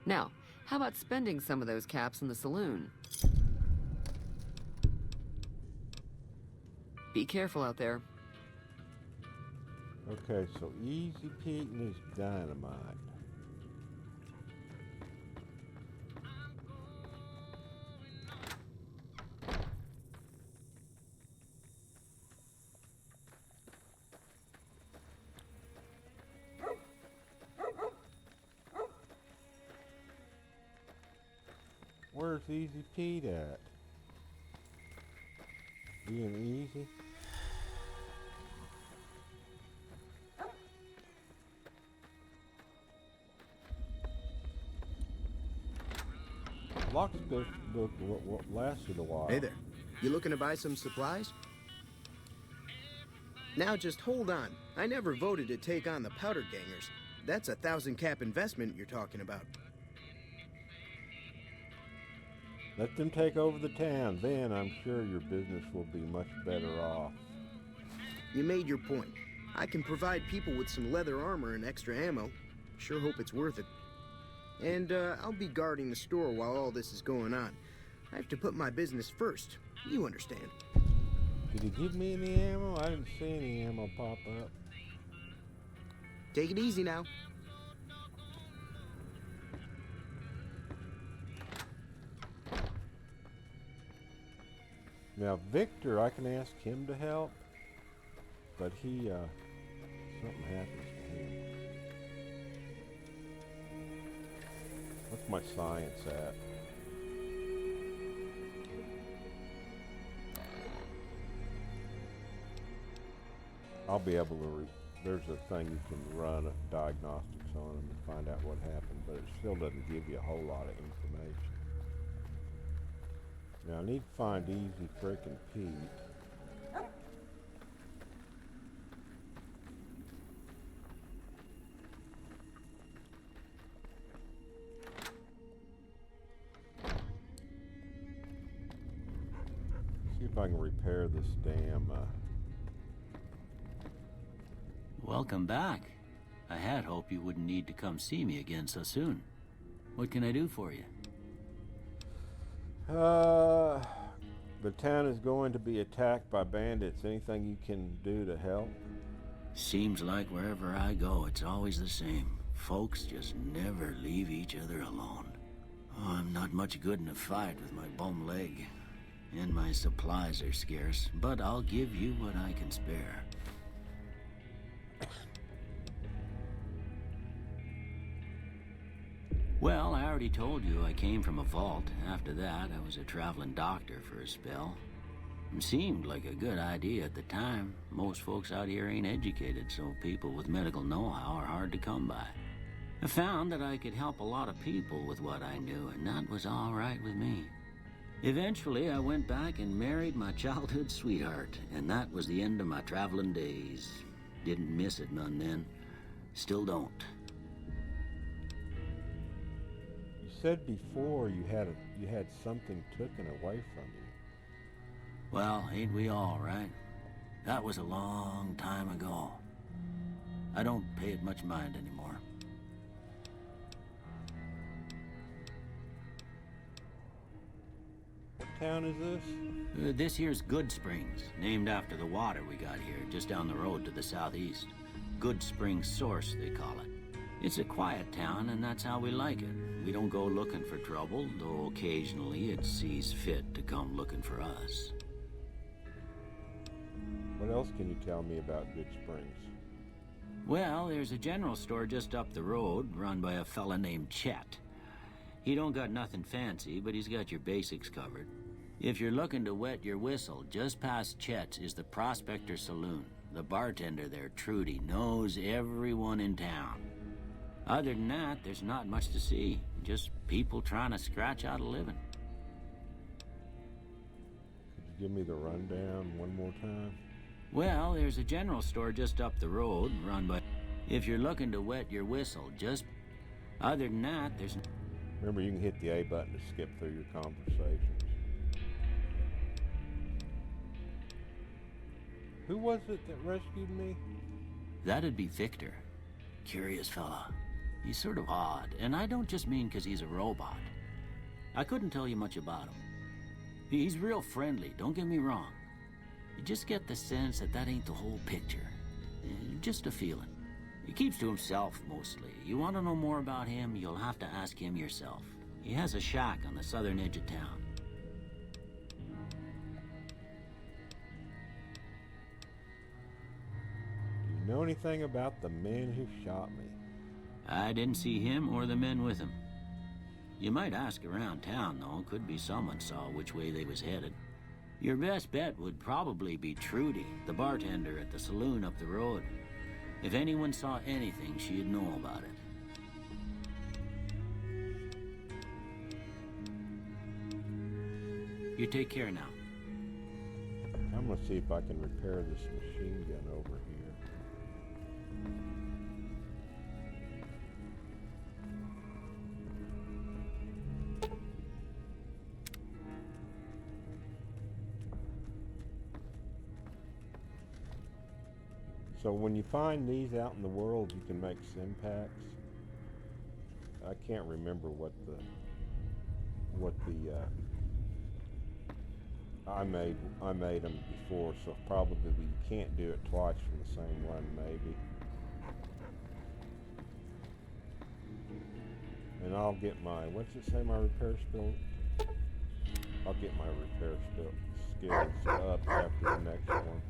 Now, how about spending some of those caps in the saloon? Be careful out there. Okay, so Easy Pete and his dynamite. Where's Easy Pete at? Being easy? Locksmith book lasted a while. Hey there. You looking to buy some supplies? Now just hold on. I never voted to take on the powder gangers. That's a 1,000 cap investment you're talking about. Let them take over the town, then I'm sure your business will be much better off. You made your point. I can provide people with some leather armor and extra ammo. Sure hope it's worth it. And I'll be guarding the store while all this is going on. I have to put my business first. You understand. Did he give me any ammo? I didn't see any ammo pop up. Take it easy now. Now Victor, I can ask him to help, but he, something happens to him. What's my science at? I'll be able to, there's a thing you can run diagnostics on him and find out what happened, but it still doesn't give you a whole lot of information. Now I need to find Easy Frickin' Pete. See if I can repair this damn, Welcome back. I had hoped you wouldn't need to come see me again so soon. What can I do for you? the town is going to be attacked by bandits. Anything you can do to help? Seems like wherever I go, it's always the same. Folks just never leave each other alone. Oh, I'm not much good in a fight with my bum leg. And my supplies are scarce, but I'll give you what I can spare. Well, I already told you I came from a vault. After that, I was a traveling doctor for a spell. It seemed like a good idea at the time. Most folks out here ain't educated, so people with medical know-how are hard to come by. I found that I could help a lot of people with what I knew, and that was all right with me. Eventually, I went back and married my childhood sweetheart, and that was the end of my traveling days. Didn't miss it none then. Still don't. You said before you had something taken away from you. Well, ain't we all, right? That was a long time ago. I don't pay it much mind anymore. What town is this? This here's Goodsprings, named after the water we got here, just down the road to the southeast. Goodsprings Source, they call it. It's a quiet town, and that's how we like it. We don't go looking for trouble, though occasionally it sees fit to come looking for us. What else can you tell me about Goodsprings? Well, there's a general store just up the road, run by a fella named Chet. He don't got nothing fancy, but he's got your basics covered. If you're looking to wet your whistle, just past Chet's is the Prospector Saloon. The bartender there, Trudy, knows everyone in town. Other than that, there's not much to see. Just people trying to scratch out a living. Could you give me the rundown one more time? Well, there's a general store just up the road, run by... If you're looking to wet your whistle, just... Other than that, there's... Remember, you can hit the A button to skip through your conversations. Who was it that rescued me? That'd be Victor. Curious fella. He's sort of odd, and I don't just mean 'cause he's a robot. I couldn't tell you much about him. He's real friendly, don't get me wrong. You just get the sense that ain't the whole picture. Just a feeling. He keeps to himself, mostly. You want to know more about him, you'll have to ask him yourself. He has a shack on the southern edge of town. Do you know anything about the men who shot me? I didn't see him or the men with him. You might ask around town, though. Could be someone saw which way they was headed. Your best bet would probably be Trudy, the bartender at the saloon up the road. If anyone saw anything, she'd know about it. You take care now. I'm gonna see if I can repair this machine gun over here. So when you find these out in the world, you can make sim packs. I can't remember what the I made them before, so probably you can't do it twice from the same one, maybe. And I'll get my, what's it say my repair skill? I'll get my repair skills up after the next one.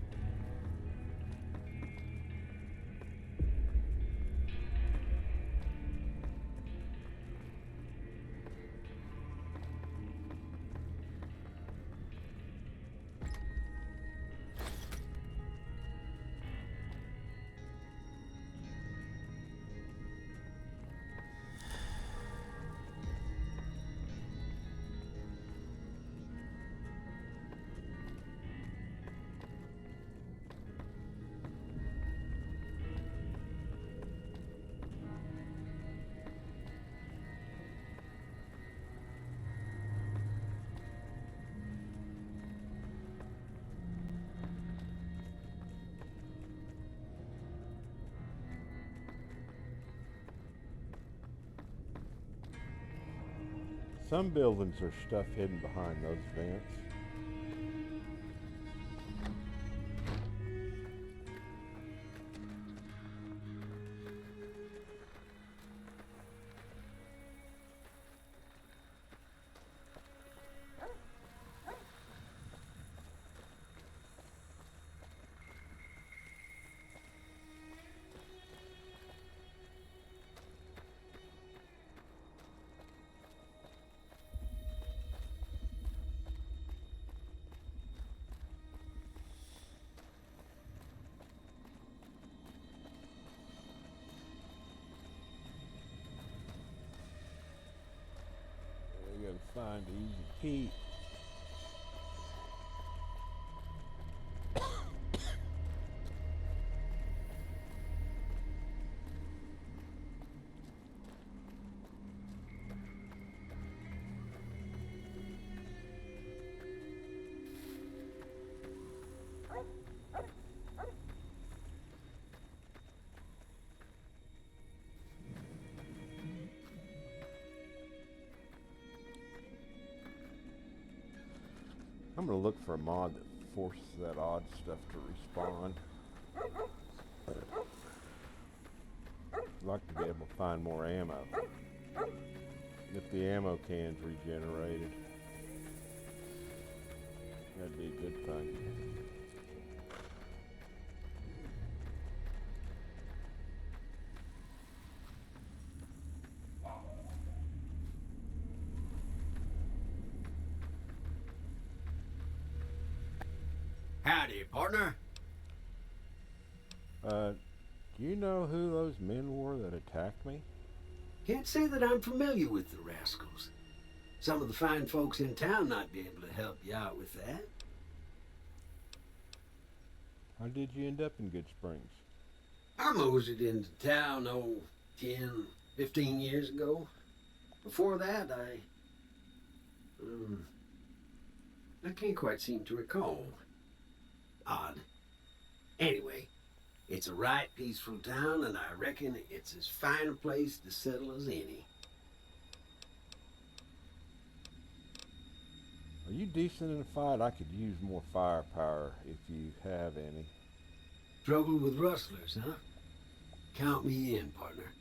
Some buildings are stuff hidden behind those vents. We gotta find Easy Pete. I'm gonna look for a mod that forces that odd stuff to respawn. I'd like to be able to find more ammo. If the ammo can's regenerated, that'd be a good thing. Howdy, partner. Do you know who those men were that attacked me? Can't say that I'm familiar with the rascals. Some of the fine folks in town might be able to help you out with that. How did you end up in Goodsprings? I moseyed into town, 10, 15 years ago. Before that, I can't quite seem to recall. Odd. Anyway, it's a right peaceful town, and I reckon it's as fine a place to settle as any. Are you decent in a fight? I could use more firepower if you have any. Trouble with rustlers, huh? Count me in, partner.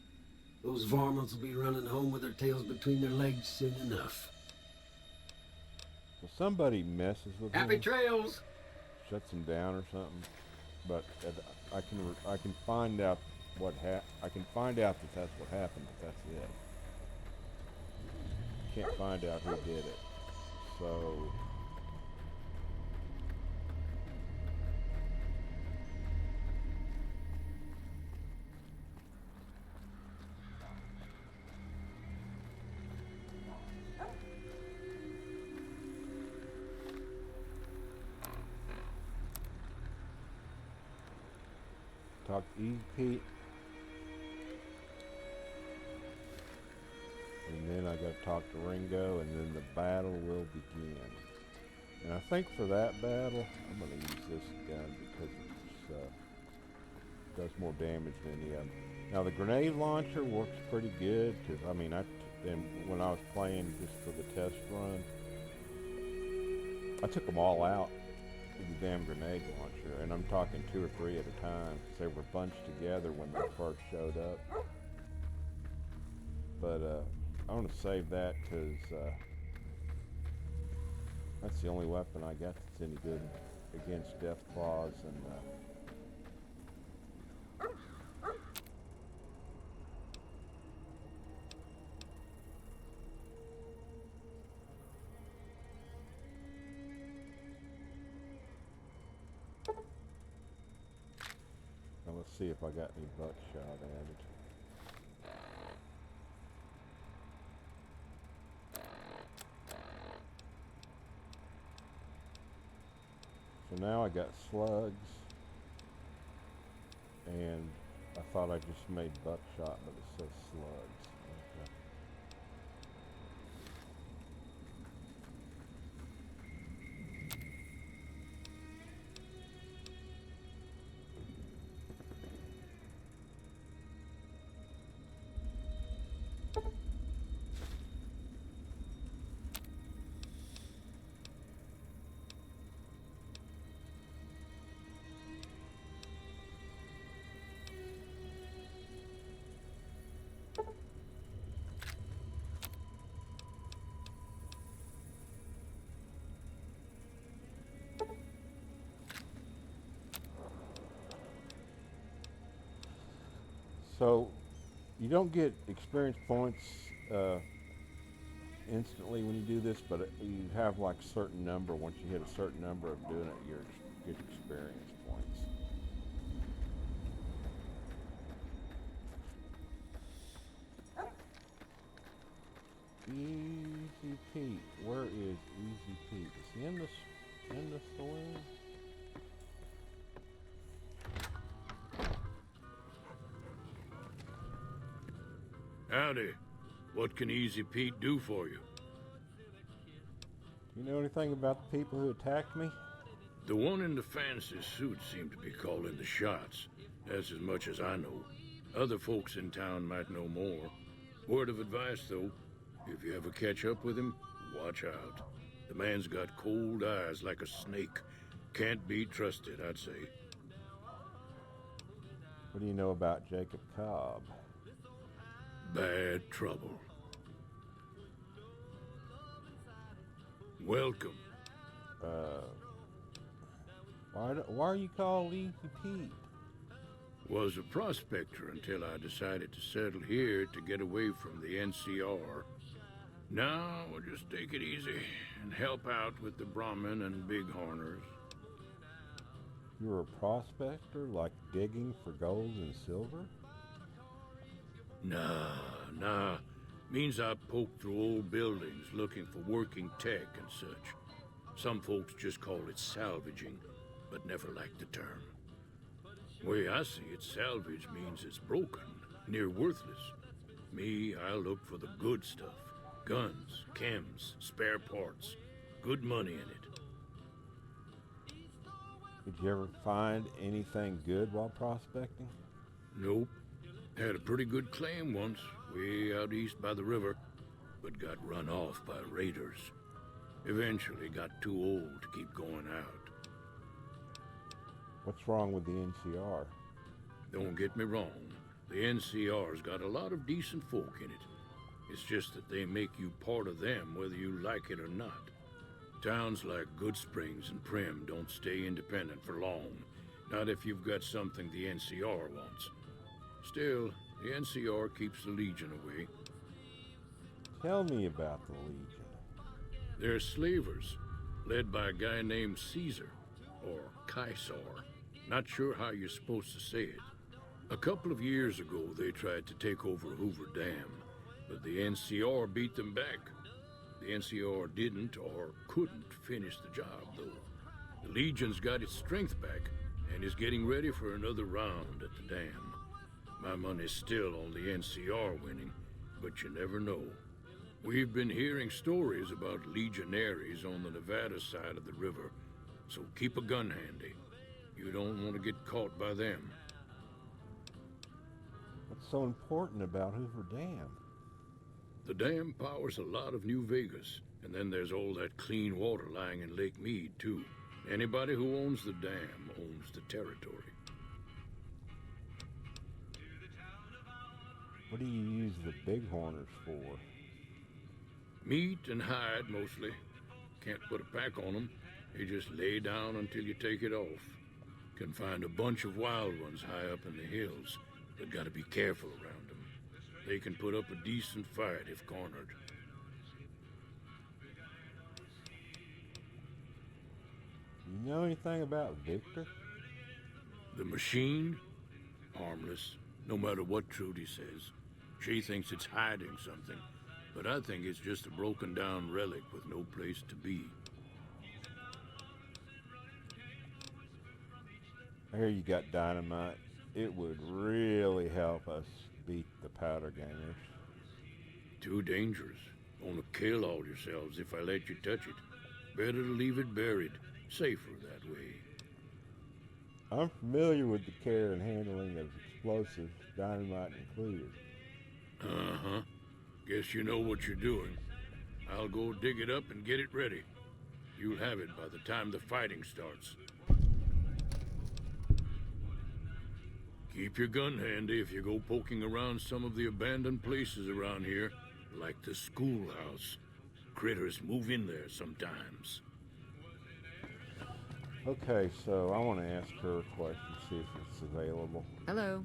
Those varmints will be running home with their tails between their legs soon enough. So somebody messes with Happy him, trails! shuts him down or something. But I can find out I can find out that that's what happened, but that's it. Can't find out who did it. So talk to Easy Pete. And then I gotta talk to Ringo, and then the battle will begin. And I think for that battle, I'm gonna use this gun because it does more damage than the other. Now the grenade launcher works pretty good, because I mean, when I was playing just for the test run, I took them all out with the damn grenade launcher, and I'm talking 2 or 3 at a time, because they were bunched together when they first showed up. But I want to save that because That's the only weapon I got that's any good against death claws and now let's see if I got any buckshot added. So now I got slugs, and I thought I just made buckshot, but it says slugs. Okay. So you don't get experience points instantly when you do this, but you have like a certain number. Once you hit a certain number of doing it, you get experience points. Easy Pete, where is Easy Pete? Is he in the saloon? Howdy. What can Easy Pete do for you? Do you know anything about the people who attacked me? The one in the fancy suit seemed to be calling the shots. That's as much as I know. Other folks in town might know more. Word of advice, though, if you ever catch up with him, watch out. The man's got cold eyes like a snake. Can't be trusted, I'd say. What do you know about Jacob Cobb? Bad trouble. Welcome. Why are you called Easy Pete? Was a prospector until I decided to settle here to get away from the NCR. Now we'll just take it easy and help out with the Brahmin and Bighorners. You're a prospector, like digging for gold and silver? Nah. Means I poke through old buildings looking for working tech and such. Some folks just call it salvaging, but never liked the term. Way I see it, salvage means it's broken, near worthless. Me, I look for the good stuff. Guns, chems, spare parts. Good money in it. Did you ever find anything good while prospecting? Nope. Had a pretty good claim once, way out east by the river, but got run off by raiders. Eventually got too old to keep going out. What's wrong with the NCR? Don't get me wrong, the NCR's got a lot of decent folk in it. It's just that they make you part of them whether you like it or not. Towns like Goodsprings and Primm don't stay independent for long, not if you've got something the NCR wants. Still, the NCR keeps the Legion away. Tell me about the Legion. They're slavers, led by a guy named Caesar, or Caesar. Not sure how you're supposed to say it. A couple of years ago, they tried to take over Hoover Dam, but the NCR beat them back. The NCR didn't or couldn't finish the job, though. The Legion's got its strength back and is getting ready for another round at the dam. My money's still on the NCR winning, but you never know. We've been hearing stories about legionaries on the Nevada side of the river, so keep a gun handy. You don't want to get caught by them. What's so important about Hoover Dam? The dam powers a lot of New Vegas, and then there's all that clean water lying in Lake Mead, too. Anybody who owns the dam owns the territory. What do you use the Bighorners for? Meat and hide, mostly. can't put a pack on them. You just lay down until you take it off. Can find a bunch of wild ones high up in the hills, but gotta be careful around them. They can put up a decent fight if cornered. You know anything about Victor? The machine? Harmless, no matter what Trudy says. She thinks it's hiding something, but I think it's just a broken down relic with no place to be. I hear you got dynamite. It would really help us beat the powder gangers. Too dangerous. Gonna kill all yourselves if I let you touch it. Better to leave it buried. Safer that way. I'm familiar with the care and handling of explosives, dynamite included. Uh-huh. Guess you know what you're doing. I'll go dig it up and get it ready. You'll have it by the time the fighting starts. Keep your gun handy if you go poking around some of the abandoned places around here, like the schoolhouse. Critters move in there sometimes. Okay, so I want to ask her a question, see if it's available. Hello.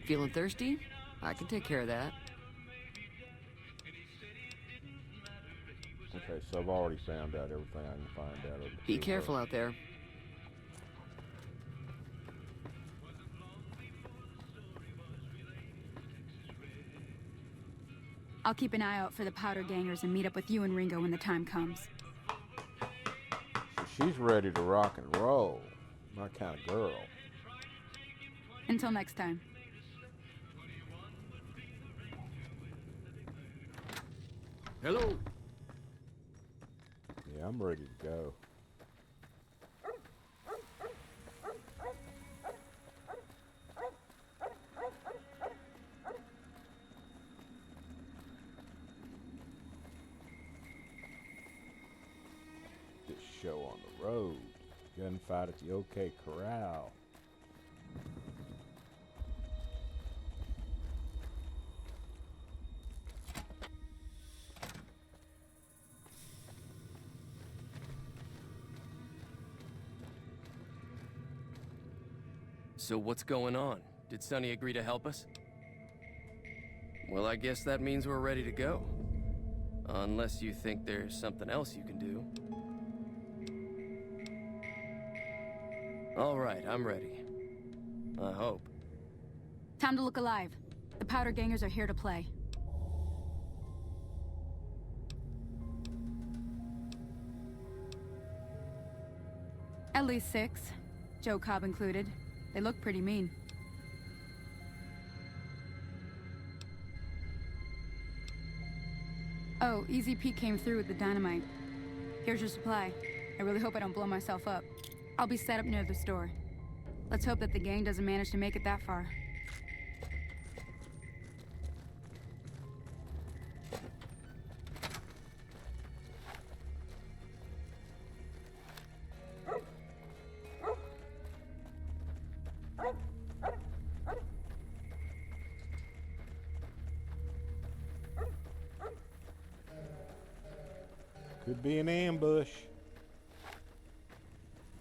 Feeling thirsty? I can take care of that. Okay, so I've already found out everything I can find out of the Be careful out there. I'll keep an eye out for the powder gangers and meet up with you and Ringo when the time comes. So she's ready to rock and roll. My kind of girl. Until next time. Hello. Yeah, I'm ready to go. This show on the road. Gunfight at the OK Corral. So what's going on? Did Sonny agree to help us? Well, I guess that means we're ready to go. Unless you think there's something else you can do. All right, I'm ready. I hope. Time to look alive. The powder gangers are here to play. At least 6, Joe Cobb included. They look pretty mean. Oh, Easy Pete came through with the dynamite. Here's your supply. I really hope I don't blow myself up. I'll be set up near the store. Let's hope that the gang doesn't manage to make it that far. Could be an ambush.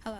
Hello.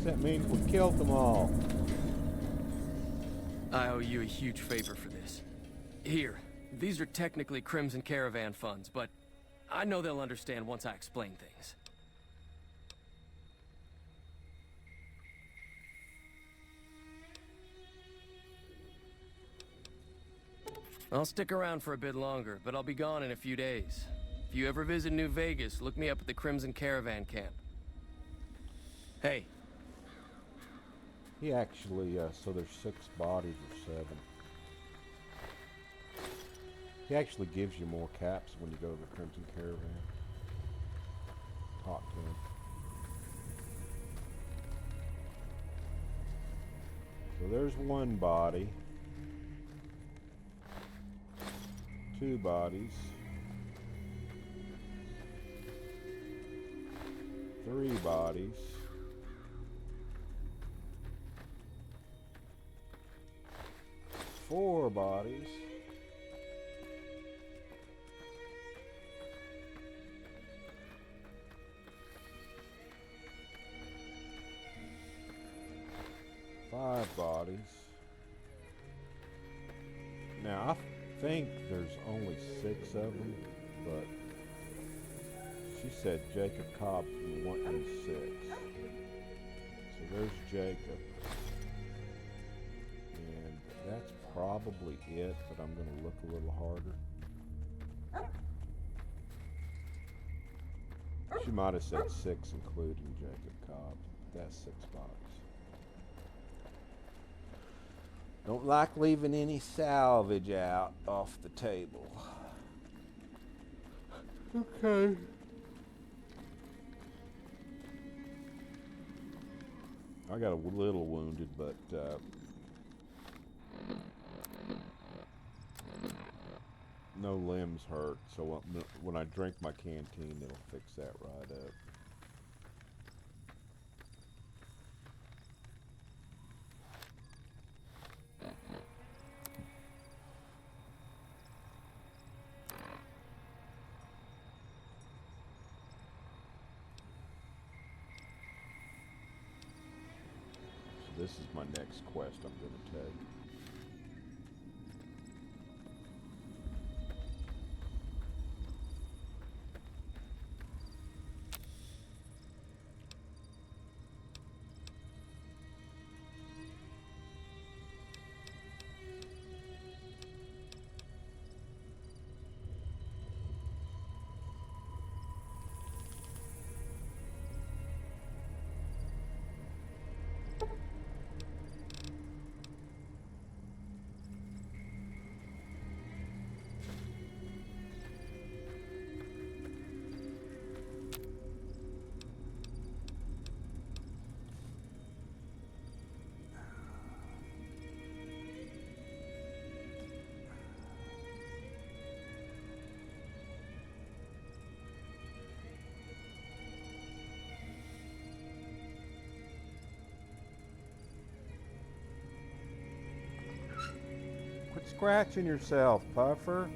That means we killed them all. I owe you a huge favor for this. Here, these are technically Crimson Caravan funds, but I know they'll understand once I explain things. I'll stick around for a bit longer, but I'll be gone in a few days. If you ever visit New Vegas, look me up at the Crimson Caravan camp. Hey. He actually, so there's 6 bodies or 7. He actually gives you more caps when you go to the Crimson Caravan. Talk to him. So there's one body. Two bodies. Three bodies. Four bodies. Five bodies. Now, I think there's only 6 of them, but she said Jacob Cobb wanted 6. So there's Jacob. And that's probably it, but I'm going to look a little harder. She might have said 6 including Jacob Cobb. That's 6 bodies. Don't like leaving any salvage out off the table. Okay. I got a little wounded, but no limbs hurt. So when I drink my canteen, it'll fix that right up. This is my next quest I'm going to take. Quit scratching yourself, Puffer.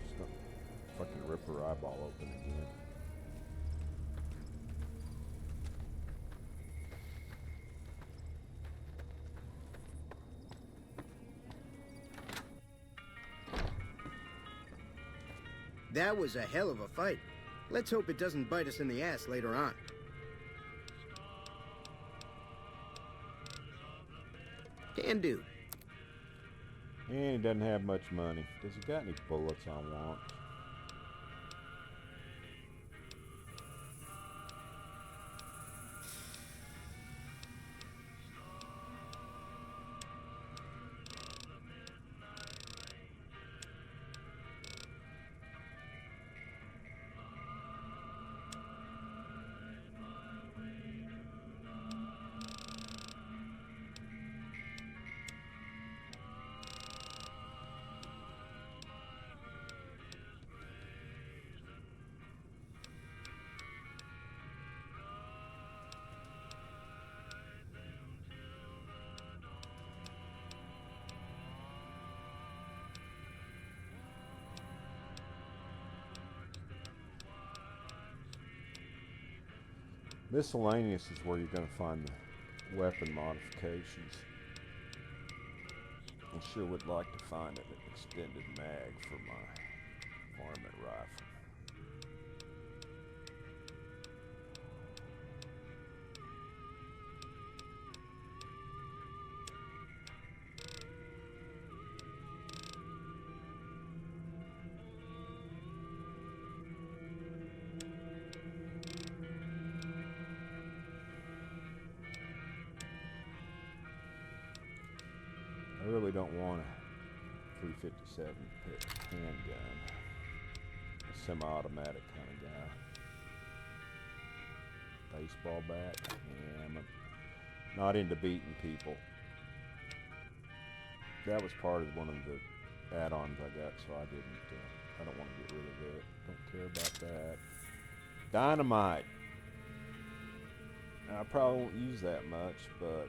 Just gonna fucking rip her eyeball open again. That was a hell of a fight. Let's hope it doesn't bite us in the ass later on. Can do. And he doesn't have much money. Does he got any bullets I want? Miscellaneous is where you're going to find the weapon modifications. I sure would like to find an extended mag for my varmint rifle. really don't want a 357 handgun. A semi-automatic kind of guy. Baseball bat. Yeah, I'm not into beating people. That was part of one of the add-ons I got, so I don't want to get rid of it. Don't care about that. Dynamite. I probably won't use that much, but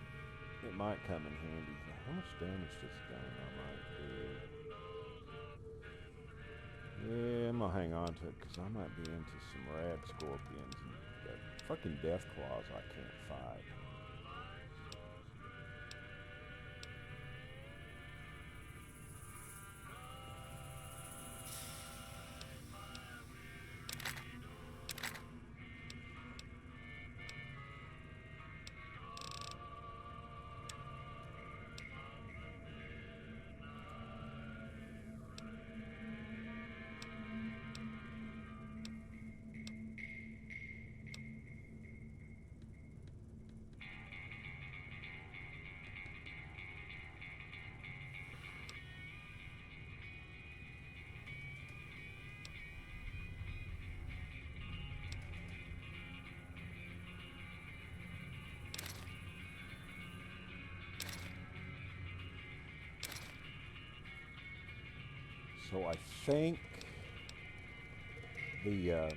it might come in handy. How much damage does this gun I might do? Yeah, I'm gonna hang on to it because I might be into some rad scorpions and fucking death claws I can't fight. So I think the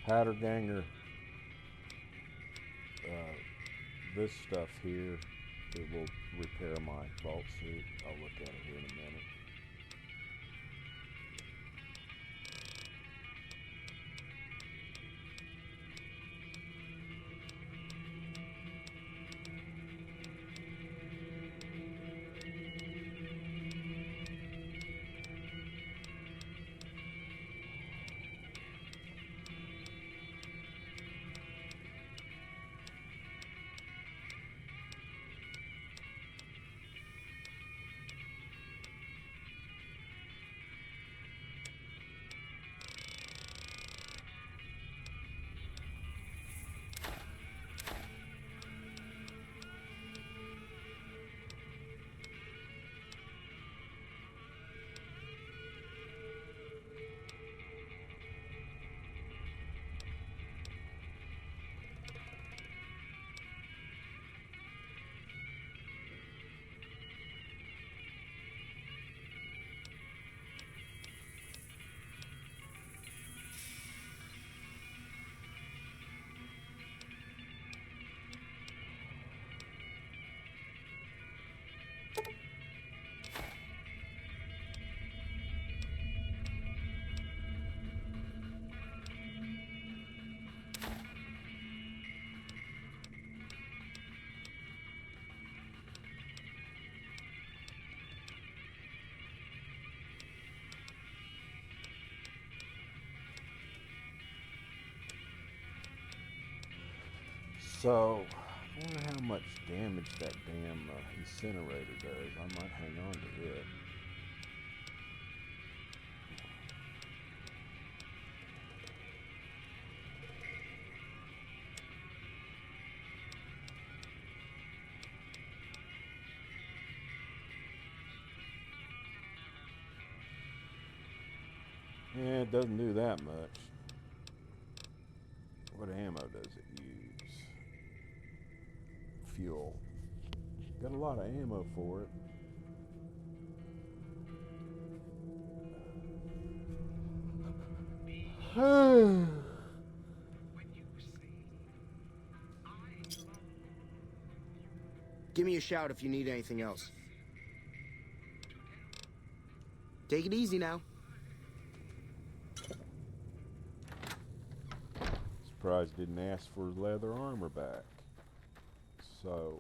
powder ganger, this stuff here, it will repair my vault suit. I'll look at it here in a minute. So, I wonder how much damage that damn incinerator does. I might hang on to it. Yeah, it doesn't do that much. What ammo does it use? Fuel. Got a lot of ammo for it. Give me a shout if you need anything else. Take it easy now. Surprised didn't ask for leather armor back. So,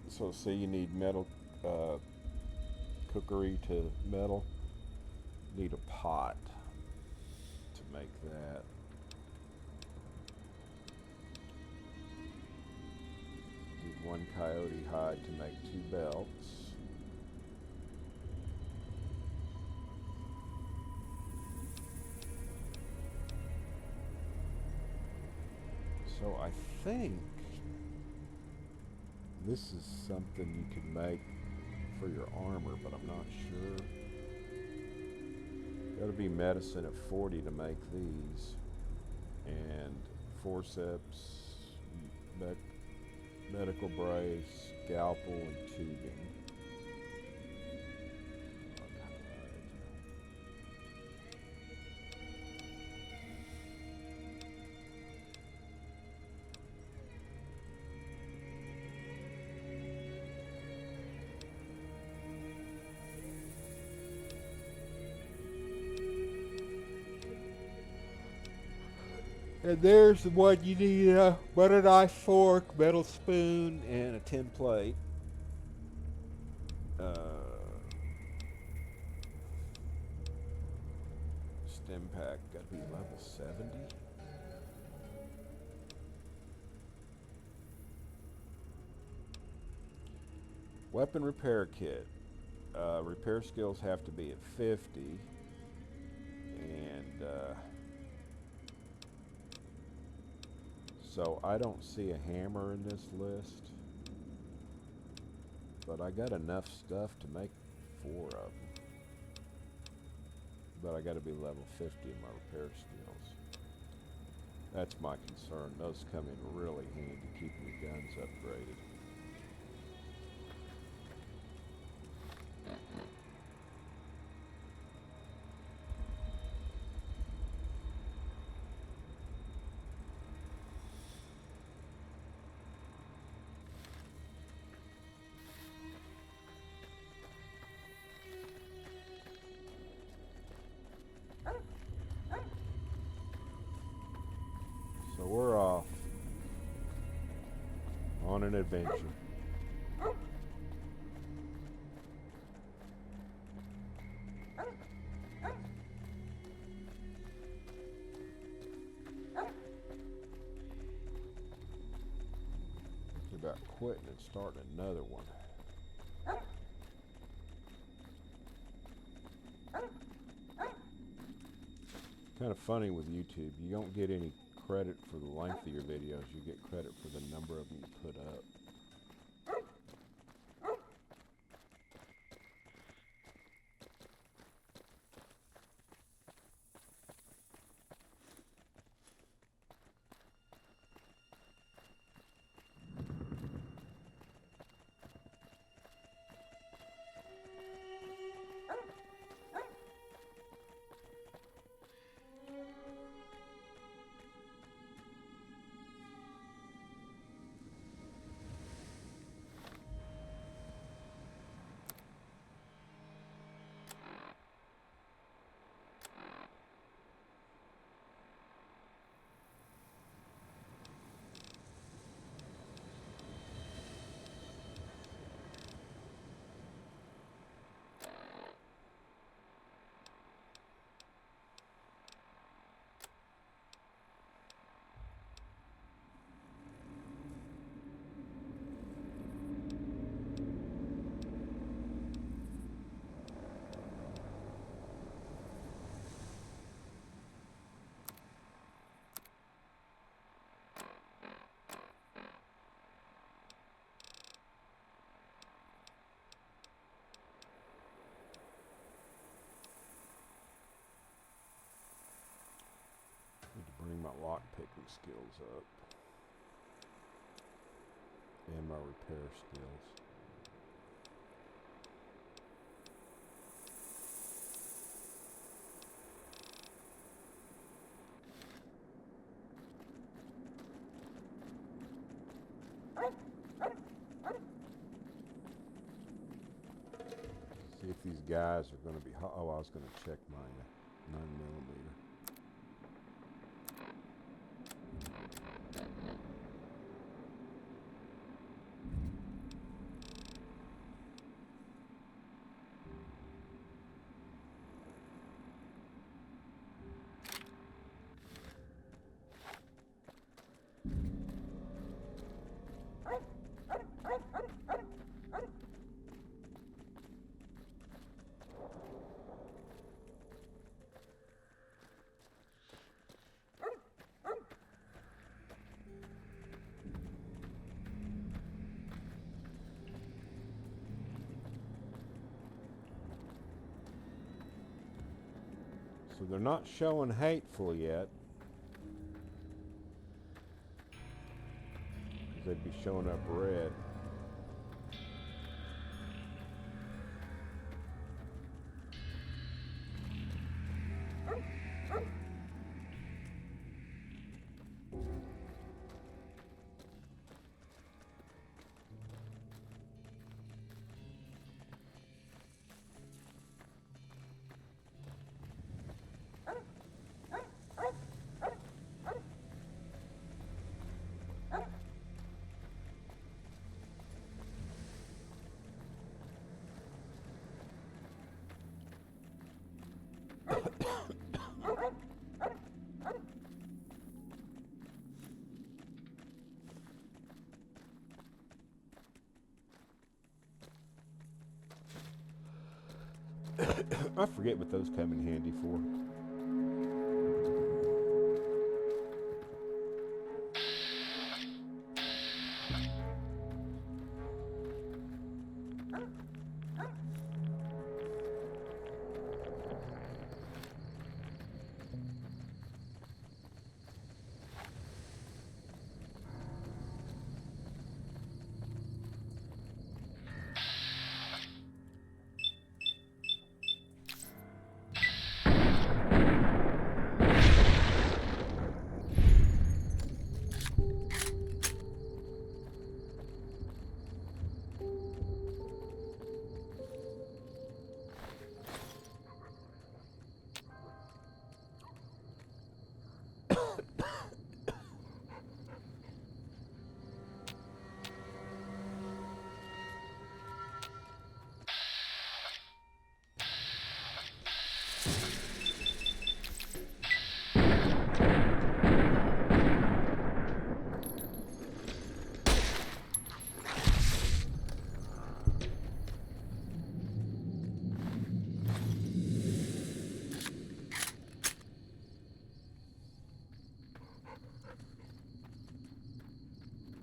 so see, you need metal, cookery to metal. Need a pot to make that. 1 coyote hide to make 2 belts. So I think this is something you could make for your armor, but I'm not sure. Gotta be medicine at 40 to make these. And forceps, medical brace, scalpel, and tubing. And there's the one you need: a butter knife, fork, metal spoon, and a tin plate. Stem pack, gotta be level 70. Weapon repair kit. Repair skills have to be at 50. And so I don't see a hammer in this list, but I got enough stuff to make 4 of them. But I got to be level 50 in my repair skills. That's my concern. Those come in really handy keeping the guns upgraded. So we're off on an adventure. Thinking about quitting and starting another one. Kind of funny with YouTube. You don't get any credit for the length of your videos. You get credit for the number of them you put up. Need to bring my lock picking skills up. And my repair skills. See if these guys are going to be hot. Oh, I was going to check my 9mm. So they're not showing hateful yet. Because they'd be showing up red. I forget what those come in handy for.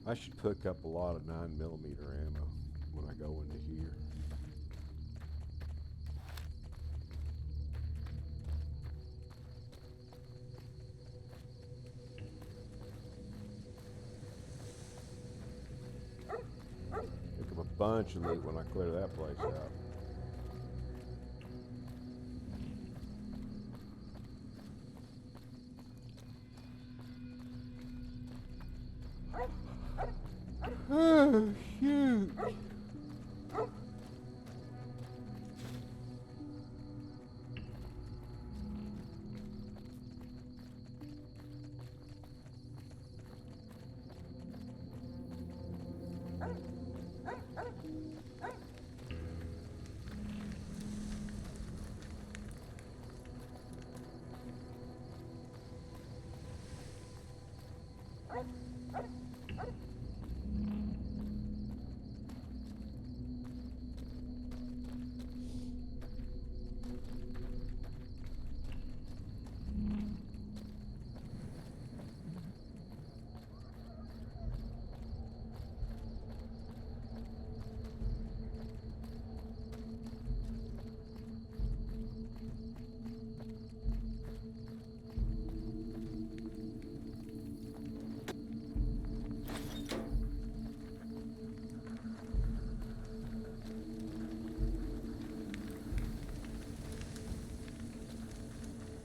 I should pick up a lot of 9mm ammo when I go into here. Pick up a bunch of loot when I clear that place out. Oh, shoot.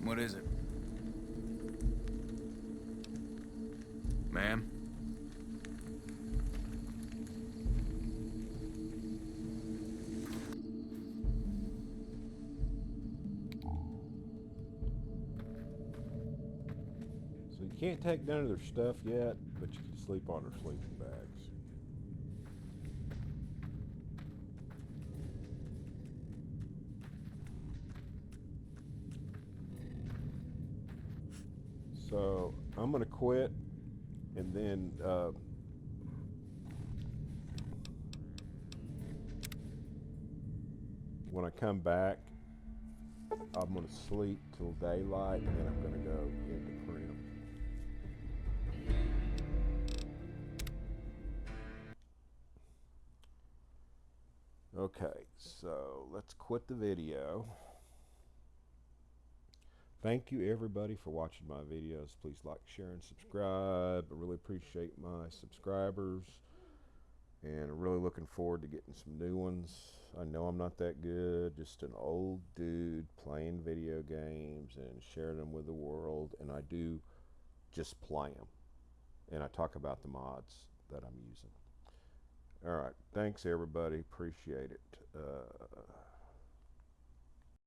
What is it? Ma'am? So you can't take none of their stuff yet, but you can sleep on their sleeping bags. So I'm gonna quit, and then when I come back, I'm gonna sleep till daylight, and then I'm gonna go into Primm. Okay, so let's quit the video. Thank you everybody for watching my videos. Please like, share, and subscribe. I really appreciate my subscribers, and I'm really looking forward to getting some new ones. I know I'm not that good, just an old dude playing video games and sharing them with the world, and I do just play them, and I talk about the mods that I'm using. All right, thanks everybody, appreciate it.